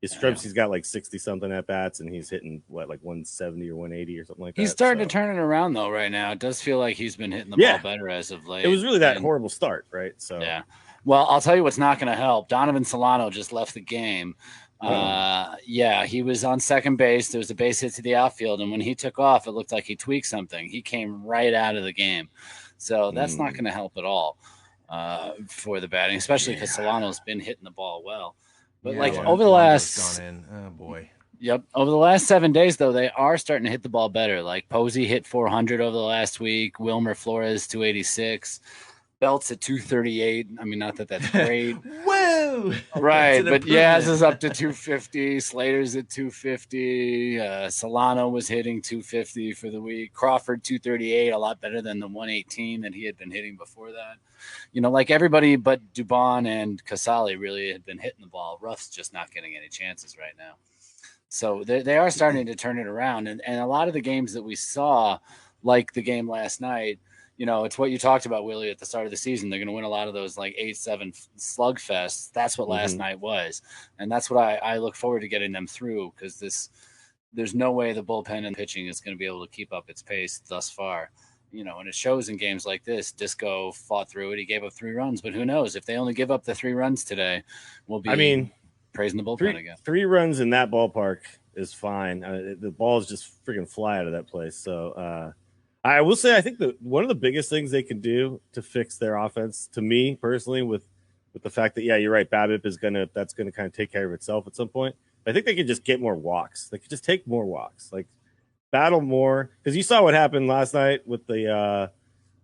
He's got like 60 something at bats, and he's hitting like 170 or 180 or something like that. He's starting to turn it around though. Right now, it does feel like he's been hitting the ball better as of late. It was really that horrible start, right? So yeah. Well, I'll tell you what's not going to help. Donovan Solano just left the game. He was on second base. There was a base hit to the outfield, and when he took off, it looked like he tweaked something. He came right out of the game, so that's not going to help at all for the batting, especially because Solano's been hitting the ball well. But over the last, oh boy, yep, over the last 7 days though, they are starting to hit the ball better. Like Posey hit 400 over the last week. Wilmer Flores 286. Belts at 238. I mean, not that that's great. Whoa! Right, but Yaz is up to 250. Slater's at 250. Solano was hitting 250 for the week. Crawford 238, a lot better than the 118 that he had been hitting before that. Like everybody but Dubon and Casale really had been hitting the ball. Ruff's just not getting any chances right now. So they are starting to turn it around. And a lot of the games that we saw, like the game last night, it's what you talked about, Willie, at the start of the season. They're going to win a lot of those like 8-7 slugfests. That's what last night was. And that's what I look forward to getting them through, because there's no way the bullpen and pitching is going to be able to keep up its pace thus far. And it shows in games like this. Disco fought through it. He gave up 3 runs, but who knows? If they only give up the 3 runs today, we'll be praising the bullpen again. 3 runs in that ballpark is fine. The balls just freaking fly out of that place. So, I will say, I think that one of the biggest things they can do to fix their offense, to me personally, with the fact that, you're right, BABIP that's gonna kind of take care of itself at some point. I think they could just get more walks. They could just take more walks, like battle more. Because you saw what happened last night with the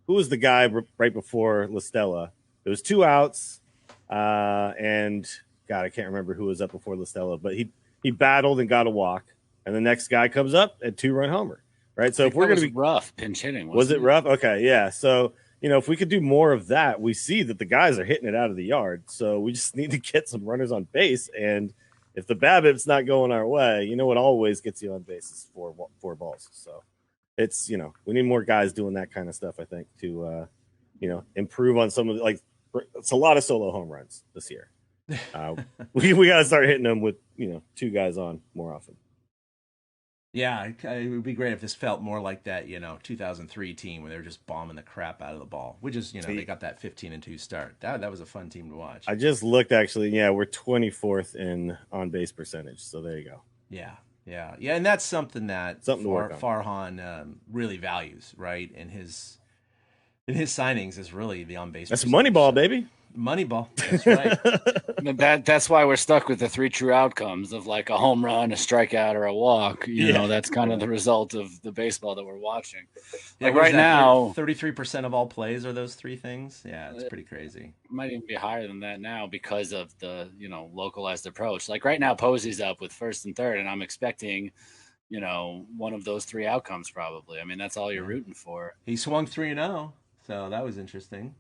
who was the guy right before La Stella? There was 2 outs, and God, I can't remember who was up before La Stella, but he battled and got a walk. and the next guy comes up and 2-run homer, right? So if we're going to be rough pinch hitting, was it rough? Okay, yeah. So if we could do more of that, we see that the guys are hitting it out of the yard. So we just need to get some runners on base. And if the BABIP's not going our way, what always gets you on base is four balls. So it's we need more guys doing that kind of stuff. I think to improve on some of it's a lot of solo home runs this year. We got to start hitting them with 2 guys on more often. Yeah, it would be great if this felt more like that, 2003 team where they were just bombing the crap out of the ball. We just, they got that 15-2 start. That was a fun team to watch. I just looked actually. Yeah, we're 24th in on base percentage. So there you go. Yeah, and that's something that Farhan really values, right? In his signings is really the on base. That's Moneyball, baby. Moneyball. That's right. That's why we're stuck with the 3 true outcomes of like a home run, a strikeout, or a walk. You know, that's kind of the result of the baseball that we're watching. Yeah, like right now, 33% of all plays are those 3 things. Yeah, it's pretty crazy. Might even be higher than that now because of the localized approach. Like right now, Posey's up with first and third, and I'm expecting one of those 3 outcomes probably. I mean, that's all you're rooting for. He swung 3-0, so that was interesting.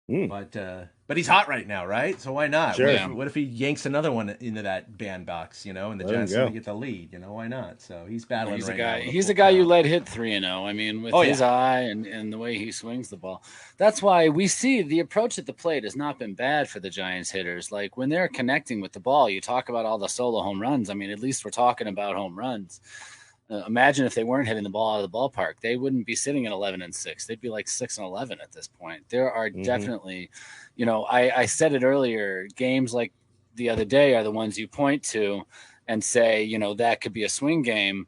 But he's hot right now, right? So why not? Sure. What if he yanks another one into that bandbox, and the Giants get the lead? Why not? So he's battling now. He's a guy you let hit 3-0. I mean, with his eye and the way he swings the ball. That's why we see the approach at the plate has not been bad for the Giants hitters. Like when they're connecting with the ball, you talk about all the solo home runs. I mean, at least we're talking about home runs. Imagine if they weren't hitting the ball out of the ballpark, they wouldn't be sitting at 11-6. They'd be like 6-11 at this point. There are definitely, I said it earlier, games like the other day are the ones you point to and say, that could be a swing game,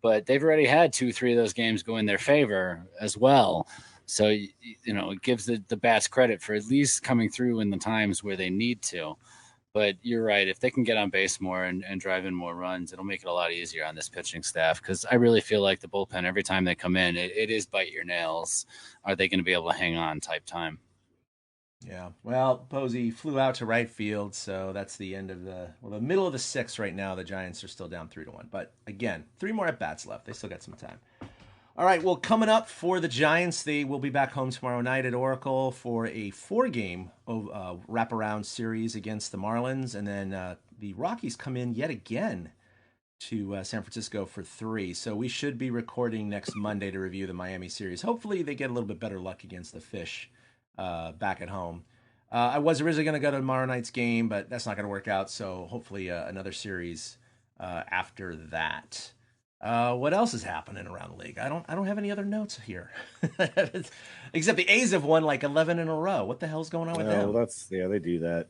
but they've already had 2-3 of those games go in their favor as well. So, it gives the bats credit for at least coming through in the times where they need to. But you're right. If they can get on base more and drive in more runs, it'll make it a lot easier on this pitching staff. Because I really feel like the bullpen, every time they come in, it is bite your nails. Are they going to be able to hang on type time? Yeah. Well, Posey flew out to right field, so that's the end of the middle of the 6th right now. The Giants are still down 3-1. But again, 3 more at-bats left. They still got some time. All right, well, coming up for the Giants, they will be back home tomorrow night at Oracle for a 4-game wraparound series against the Marlins. And then the Rockies come in yet again to San Francisco for 3. So we should be recording next Monday to review the Miami series. Hopefully they get a little bit better luck against the Fish back at home. I was originally going to go to tomorrow night's game, but that's not going to work out. So hopefully another series after that. What else is happening around the league? I don't have any other notes here, except the A's have won like 11 in a row. What the hell's going on with them? Well, they do that.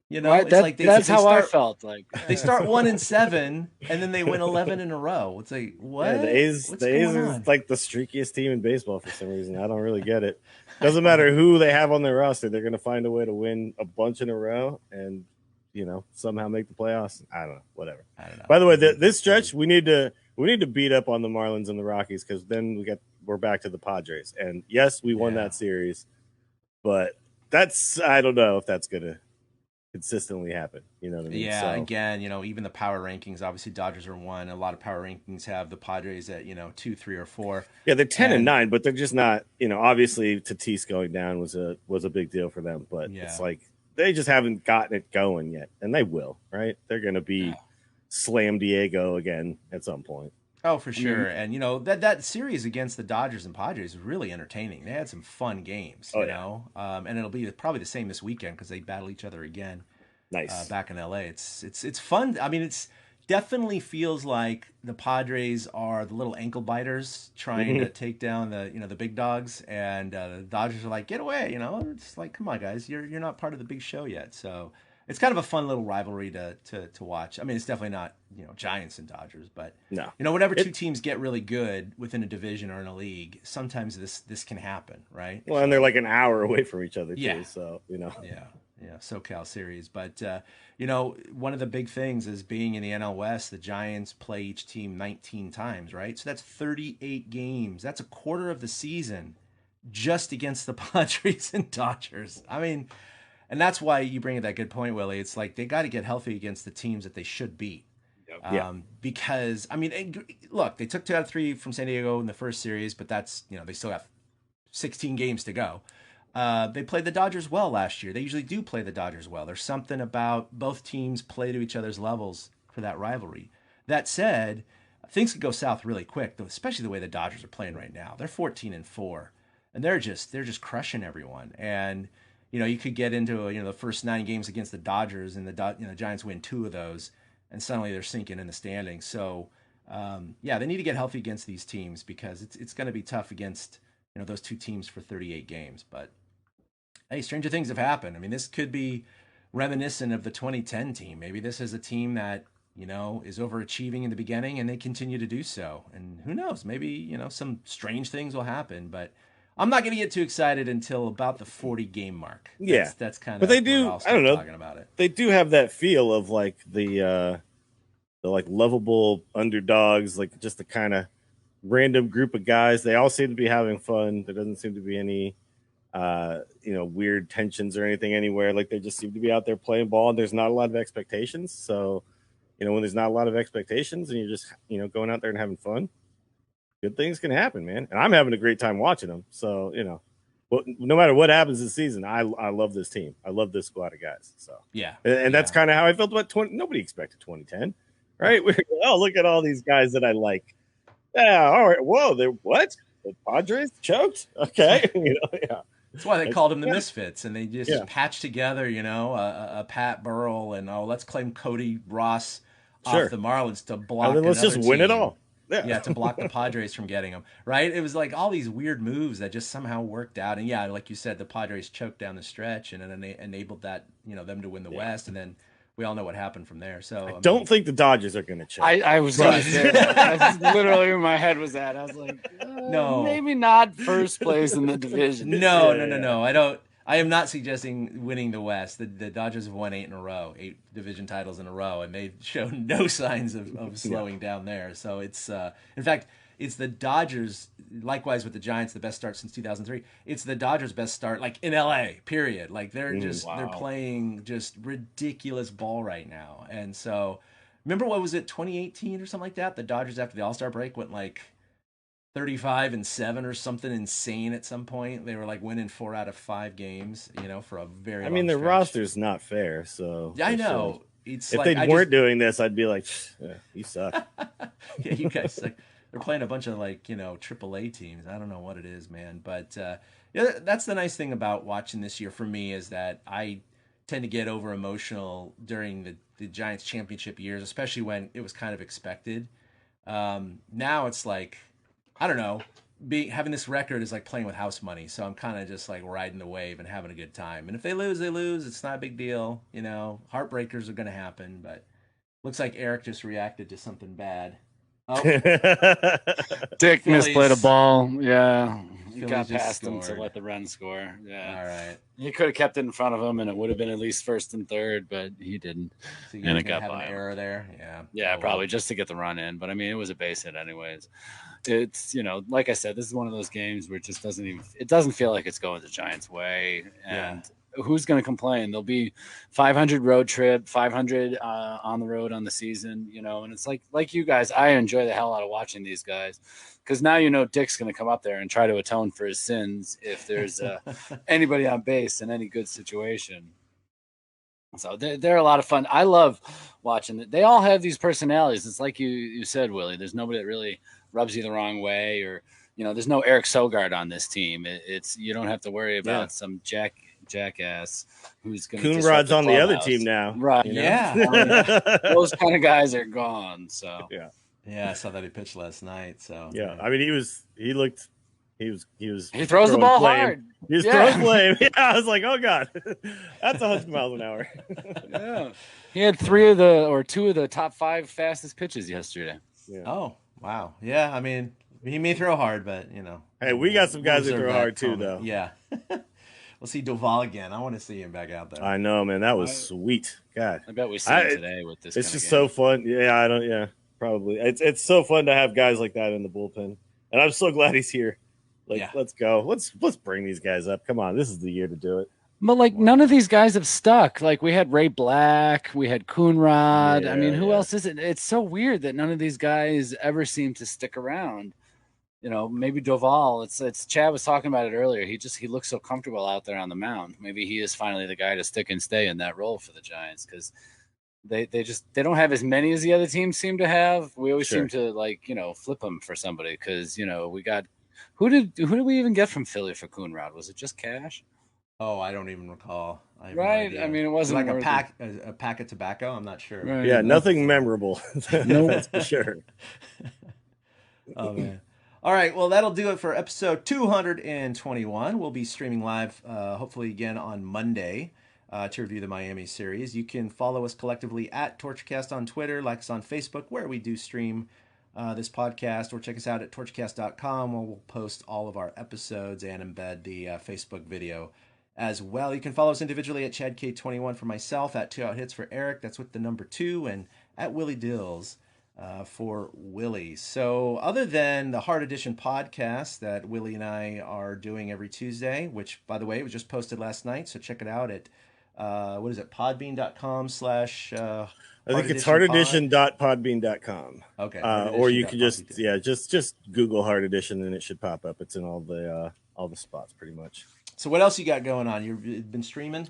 Right, that's how I felt. Like they start 1-7 and then they win 11 in a row. It's like what? Yeah, the A's is like the streakiest team in baseball for some reason. I don't really get it. Doesn't matter who they have on their roster, they're going to find a way to win a bunch in a row and somehow make the playoffs. I don't know. Whatever. I don't know. By the way, this stretch we need to beat up on the Marlins and the Rockies because then we're back to the Padres. And yes, we won that series, but I don't know if that's gonna consistently happen. You know what I mean? Yeah. So, again, even the power rankings. Obviously, Dodgers are 1. A lot of power rankings have the Padres at 2, 3, or 4. Yeah, they're 10 and 9, but they're just not. Obviously, Tatis going down was a big deal for them, but it's like they just haven't gotten it going yet, and they will. Right? They're gonna be. Slam Diego again at some point. Oh, for sure. And, that series against the Dodgers and Padres was really entertaining. They had some fun games, you know. And it'll be probably the same this weekend because they battle each other again. Nice. Back in L.A. It's fun. I mean, it's definitely feels like the Padres are the little ankle biters trying to take down the big dogs. And the Dodgers are like, get away, It's like, come on, guys. You're not part of the big show yet. So it's kind of a fun little rivalry to watch. I mean, it's definitely not, Giants and Dodgers, but no. Whenever two teams get really good within a division or in a league, sometimes this can happen, right? Well, and they're like an hour away from each other too, Yeah. so, Yeah, SoCal series. But, one of the big things is being in the NL West, the Giants play each team 19 times, right? So that's 38 games. That's a quarter of the season just against the Padres and Dodgers. I mean, and that's why you bring up that good point, Willie. It's like they got to get healthy against the teams that they should beat. Because I mean, look, they took 2 out of 3 from San Diego in the first series, but that's, they still have 16 games to go. They played the Dodgers well last year. They usually do play the Dodgers well. There's something about both teams play to each other's levels for that rivalry. That said, things could go south really quick, though, especially the way the Dodgers are playing right now. They're 14-4, and they're just crushing everyone. And you could get into the first 9 games against the Dodgers, and the Giants win 2 of those, and suddenly they're sinking in the standings. So they need to get healthy against these teams, because it's going to be tough against those 2 teams for 38 games. But hey, stranger things have happened. I mean, this could be reminiscent of the 2010 team. Maybe this is a team that is overachieving in the beginning, and they continue to do so. And who knows? Maybe some strange things will happen. But I'm not going to get too excited until about the 40 game mark. That's kind of. But they do. I don't know. Talking about it. They do have that feel of like the like lovable underdogs, like just the kind of random group of guys. They all seem to be having fun. There doesn't seem to be any weird tensions or anything anywhere. Like they just seem to be out there playing ball, and there's not a lot of expectations. So, when there's not a lot of expectations and you're just, going out there and having fun, good things can happen, man. And I'm having a great time watching them. So, no matter what happens this season, I love this team. I love this squad of guys. So, and that's kind of how I felt about 20. Nobody expected 2010, right? We're look at all these guys that I like. Yeah. All right. Whoa. What? The Padres choked? Okay. That's why they called them the Misfits, and they just patched together, a Pat Burrell, and let's claim Cody Ross off the Marlins to block. And then let's just win it all. To block the Padres from getting them. Right? It was like all these weird moves that just somehow worked out, and like you said, the Padres choked down the stretch, and then they enabled that them to win the West, and then we all know what happened from there. So I don't think the Dodgers are going to choke. I was going to say that. That's literally where my head was at. I was like, no, maybe not first place in the division. No. I am not suggesting winning the West. The Dodgers have won 8 in a row, 8 division titles in a row, and they've shown no signs of slowing down there. So it's, in fact, it's the Dodgers. Likewise with the Giants, the best start since 2003. It's the Dodgers' best start, like in LA. Period. Like they're they're playing just ridiculous ball right now. And so, remember what was it, 2018 or something like that? The Dodgers after the All-Star break went like 35-7 or something insane at some point. They were like winning 4 out of 5 games, for a very. I mean, their roster's not fair. So I know. It's if they weren't doing this, I'd be like, you suck. Yeah, you guys suck. They're playing a bunch of AAA teams. I don't know what it is, man. But that's the nice thing about watching this year for me, is that I tend to get over emotional during the Giants championship years, especially when it was kind of expected. Now it's like, I don't know, having this record is like playing with house money. So I'm kind of just like riding the wave and having a good time. And if they lose, they lose. It's not a big deal. Heartbreakers are going to happen. But looks like Eric just reacted to something bad. Oh. Dick misplayed a ball. Yeah. He Phillies got just past him to scored. let the run score. Yeah. All right. He could have kept it in front of him, and it would have been at least first and third, but he didn't. So And it got got an by him. error there. Yeah. Yeah, probably just to get the run in. But I mean, it was a base hit anyways. It's, like I said, this is one of those games where it just doesn't feel like it's going the Giants' way. And who's going to complain? There'll be 500 road trip, 500 on the road on the season, and it's like you guys, I enjoy the hell out of watching these guys, because now Dick's going to come up there and try to atone for his sins if there's anybody on base in any good situation. So they're a lot of fun. I love watching it. They all have these personalities. It's like you said, Willie. There's nobody that really rubs you the wrong way, or there's no Eric Sogard on this team. It's you don't have to worry about some jackass who's going to. Coonrod's on the other team now, right? Yeah. Those kind of guys are gone. So yeah, I saw that he pitched last night. So I mean, he throws the ball hard. He was throwing flame. Yeah, I was like, oh god, that's 100 miles an hour. Yeah, he had 2 of the top 5 fastest pitches yesterday. Yeah. Oh wow, yeah. I mean, he may throw hard, but hey, we got some guys that throw hard too, though. Yeah. We'll see Doval again. I want to see him back out there. I know, man. That was sweet. God, I bet we see him today with this. It's just so fun. Yeah, probably. It's so fun to have guys like that in the bullpen, and I'm so glad he's here. Let's go. Let's bring these guys up. Come on, this is the year to do it. But like none of these guys have stuck. Like we had Ray Black, we had Coonrod. I mean, who else is it? It's so weird that none of these guys ever seem to stick around. You know, maybe Doval. It's Chad was talking about it earlier. He looks so comfortable out there on the mound. Maybe he is finally the guy to stick and stay in that role for the Giants because they don't have as many as the other teams seem to have. We always seem to flip them for somebody because we got who did we even get from Philly for Coonrod? Was it just cash? Oh, I don't even recall. Right? I mean, it wasn't like a pack of tobacco. I'm not sure. Right. Yeah, nothing memorable. That's for sure. Oh man. All right, well, that'll do it for episode 221. We'll be streaming live, hopefully again on Monday, to review the Miami series. You can follow us collectively at TortureCast on Twitter, like us on Facebook, where we do stream this podcast, or check us out at TortureCast.com, where we'll post all of our episodes and embed the Facebook video as well. You can follow us individually at ChadK21 for myself, at 2 Out Hits for Eric, that's with the number 2, and at Willie Dills for Willie. So other than the Hard Edition podcast that Willie and I are doing every Tuesday, which, by the way, was just posted last night, so check it out at, podbean.com/ I think it's hardedition.podbean.com. Okay. Or you can just Google Hard Edition and it should pop up. It's in all the spots pretty much. So what else you got going on? You've been streaming?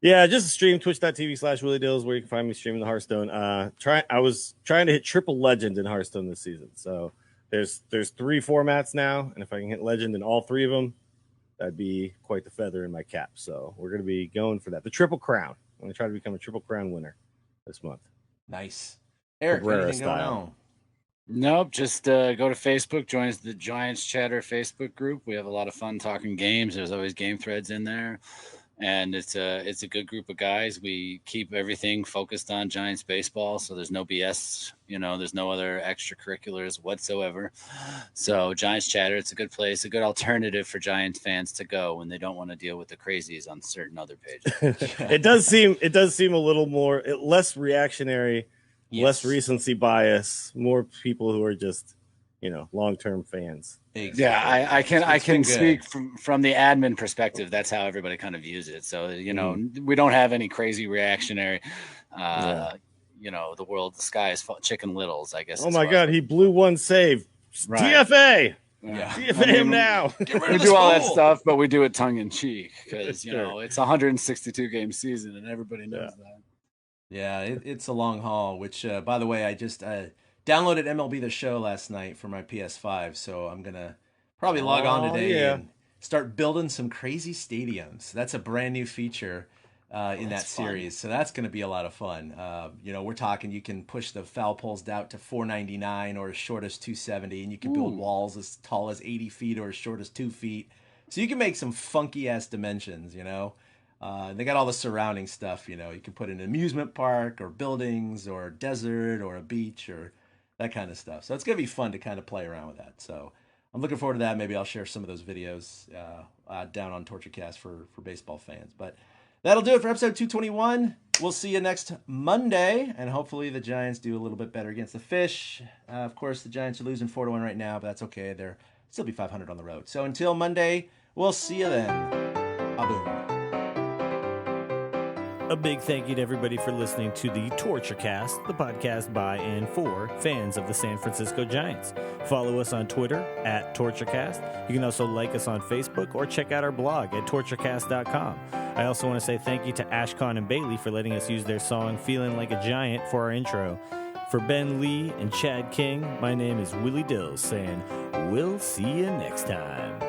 Yeah, just stream twitch.tv/Willie Dills, where you can find me streaming the Hearthstone. I was trying to hit triple legend in Hearthstone this season. So there's 3 formats now, and if I can hit legend in all 3 of them, that'd be quite the feather in my cap. So we're going to be going for that. The Triple Crown. I'm going to try to become a Triple Crown winner this month. Nice. Eric, anything going on? Nope, just go to Facebook, join the Giants Chatter Facebook group. We have a lot of fun talking games. There's always game threads in there. And it's a good group of guys. We keep everything focused on Giants baseball, so there's no BS. There's no other extracurriculars whatsoever. So Giants Chatter, it's a good place, a good alternative for Giants fans to go when they don't want to deal with the crazies on certain other pages. It does seem a little more less reactionary, less recency bias, more people who are just long-term fans. Exactly. Yeah, I can speak from the admin perspective. That's how everybody kind of views it. So we don't have any crazy reactionary. The sky is chicken littles, I guess. Oh my God, he blew one save. Right. DFA. Yeah. DFA him now. We do all that stuff, but we do it tongue in cheek because it's a 162 game season, and everybody knows that. Yeah, it's a long haul. Which, by the way, I just downloaded MLB The Show last night for my PS5, so I'm gonna probably log on today and start building some crazy stadiums. That's a brand new feature in that series, so that's gonna be a lot of fun. We're talking you can push the foul poles out to 499 or as short as 270, and you can build walls as tall as 80 feet or as short as 2 feet. So you can make some funky ass dimensions. They got all the surrounding stuff. You can put an amusement park or buildings or desert or a beach or that kind of stuff. So it's going to be fun to kind of play around with that. So I'm looking forward to that. Maybe I'll share some of those videos down on TortureCast for baseball fans. But that'll do it for episode 221. We'll see you next Monday. And hopefully the Giants do a little bit better against the Fish. Of course, the Giants are losing 4-1 right now, but that's okay. They'll still be 500 on the road. So until Monday, we'll see you then. Aboom. A big thank you to everybody for listening to the TortureCast, the podcast by and for fans of the San Francisco Giants. Follow us on Twitter at TortureCast. You can also like us on Facebook or check out our blog at TortureCast.com. I also want to say thank you to Ashcon and Bailey for letting us use their song Feeling Like a Giant for our intro. For Ben Lee and Chad King, my name is Willie Dills saying, we'll see you next time.